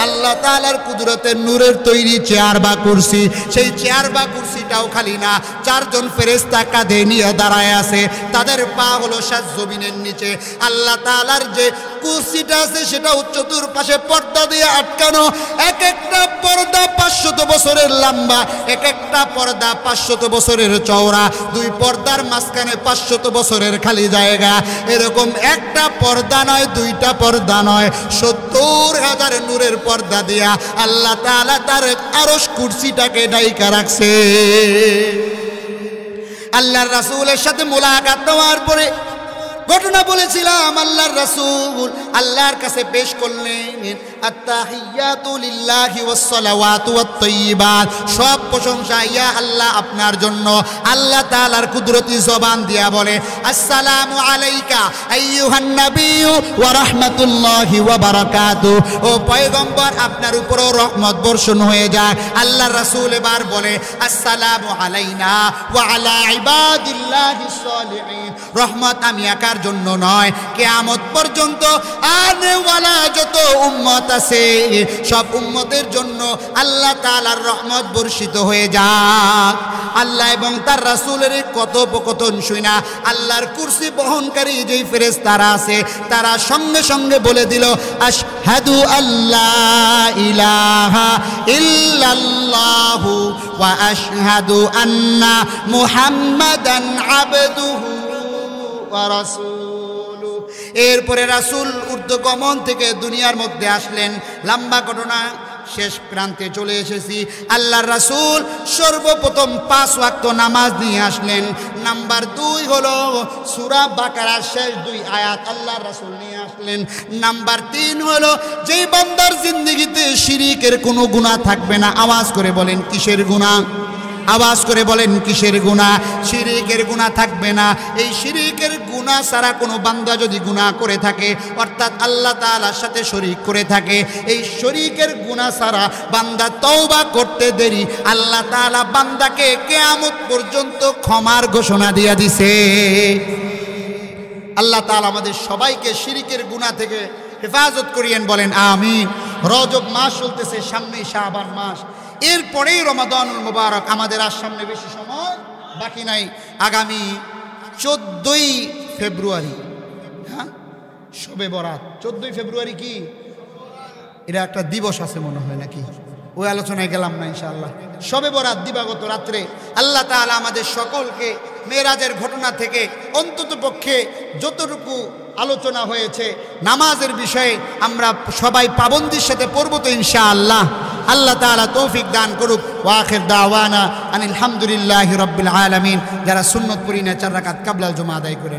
Speaker 1: আল্লাহ তাআলার কুদরতের নূরের তৈরি চেয়ার বা কুরসি, সেই চেয়ার বা কুরসিটাও খালি না, 4 জন ফেরেশতা কাঁধে নিয়ে দাঁড়ায় আছে। তাদের পা হলো 7 জমিনের নিচে। আল্লাহ তাআলার যে কুরসিটা আছে সেটাও চতুর্পাশে পর্দা দিয়ে আটকানো। এক একটা পর্দা 500 বছরের লম্বা, এক একটা পর্দা 500 বছরের চওড়া, 2 পর্দার মাঝখানে 500 বছরের খালি জায়গা। এরকম একটা পর্দা নয়, 2টা পর্দা নয়, 70,000 নূরের পর্দা দিয়া আল্লাহ তাআলা তার আরশ কুরসিটাকে ঢাইকা রাখছে। আল্লাহর রাসূলের সাথে মুলাকাত দেওয়ার পরে ঘটনা বলেছিলাম আল্লাহর রাসূল আল্লাহর কাছে পেশ করলেন আত্তাহিয়াতু লিল্লাহি ওয়াস সালাওয়াতু ওয়াত তাইয়্যিবাত, সব প্রশংসা ইয়া আল্লাহ আপনার জন্য। আল্লাহ তাআলার কুদরতি জবান দিয়া বলে আসসালামু আলাইকা আইয়ুহান নাবিয়্যু ওয়া রাহমাতুল্লাহি ওয়া বারাকাতুহু, ও পয়গম্বর আপনার উপরও রহমত বর্ষণ হয়ে যায়। আল্লাহর রাসূল এবার বলে আসসালামু আলাইনা ওয়া আলা ইবাদিল্লাহিস সালিহিন, রহমত আমি একার জন্য নয়, কিয়ামত পর্যন্ত আনেওয়ালা যত উম্মত আছে সব উম্মতের জন্য আল্লাহ তাআলার রহমত বর্ষিত হয়ে যাক। আল্লাহ এবং তার রাসূলের কথোপকথন শুনা আল্লাহর কুরসি বহনকারী যেই ফেরেশতারা আছে তারা সঙ্গে সঙ্গে বলে দিল আশহাদু আল্লা ইলাহা ইল্লাল্লাহু ওয়া আশহাদু আন্না মুহাম্মাদান আবদুহু ওয়া রাসূলুহু। এরপরে রাসূল ঊর্ধ্বগমন থেকে দুনিয়ার মধ্যে আসলেন। লম্বা ঘটনা, শেষ প্রান্তে চলে এসেছি। আল্লাহর রাসূল সর্বপ্রথম 5 ওয়াক্ত নামাজ নিয়ে আসলেন। নাম্বার 2 হলো সূরা বাকারার শেষ 2 আয়াত আল্লাহর রাসূল নিয়ে আসলেন। নাম্বার 3 হলো যেই বান্দার জিন্দেগিতে শিরিকের কোনো গুনাহ থাকবে না, আওয়াজ করে বলেন কিসের গুনাহ? আওয়াজ করে বলেন কিসের গুনাহ? শিরিকের গুনাহ থাকবে না। এই শিরিকের গুনাহ ছাড়া কোনো বান্দা যদি গুনাহ করে থাকে, অর্থাৎ আল্লাহ তাআলার সাথে শরীক করে থাকে, এই শরীকের গুনাহ ছাড়া বান্দা তওবা করতে দেরি, আল্লাহ তাআলা বান্দাকে কিয়ামত পর্যন্ত ক্ষমার ঘোষণা দিয়ে দিছে। আল্লাহ তাআলা আমাদের সবাইকে শিরিকের গুনাহ থেকে হেফাজত করিয়েন, বলেন আমিন। রজব মাস চলতেছে, সামনেই শাবান মাস, এরপরেই রমাদানুল মুবারক। আমাদের আর সামনে বেশি সময় বাকি নাই। আগামী 14ই ফেব্রুয়ারি, হ্যাঁ, শবে বরাত। 14ই ফেব্রুয়ারি কি এটা একটা দিবস আছে মনে হয় নাকি? ওই আলোচনায় গেলাম না ইনশাআল্লাহ। শবে বরাত দিবাগত রাত্রে আল্লাহ তাআলা আমাদের সকলকে মেরাজের ঘটনা থেকে অন্তত পক্ষে যতটুকু আলোচনা হয়েছে নামাজের বিষয়ে আমরা সবাই পাবন্দির সাথে পড়ব তো ইনশাআল্লাহ। আল্লাহ তাআলা তৌফিক দান করুক। ওয়া আখির দাওয়ানা আনিল হামদুলিল্লাহি রাব্বিল আলামিন। যারা সুন্নত পড়ি না 4 রাকাত কাবলাল জুমা আদায় করেন।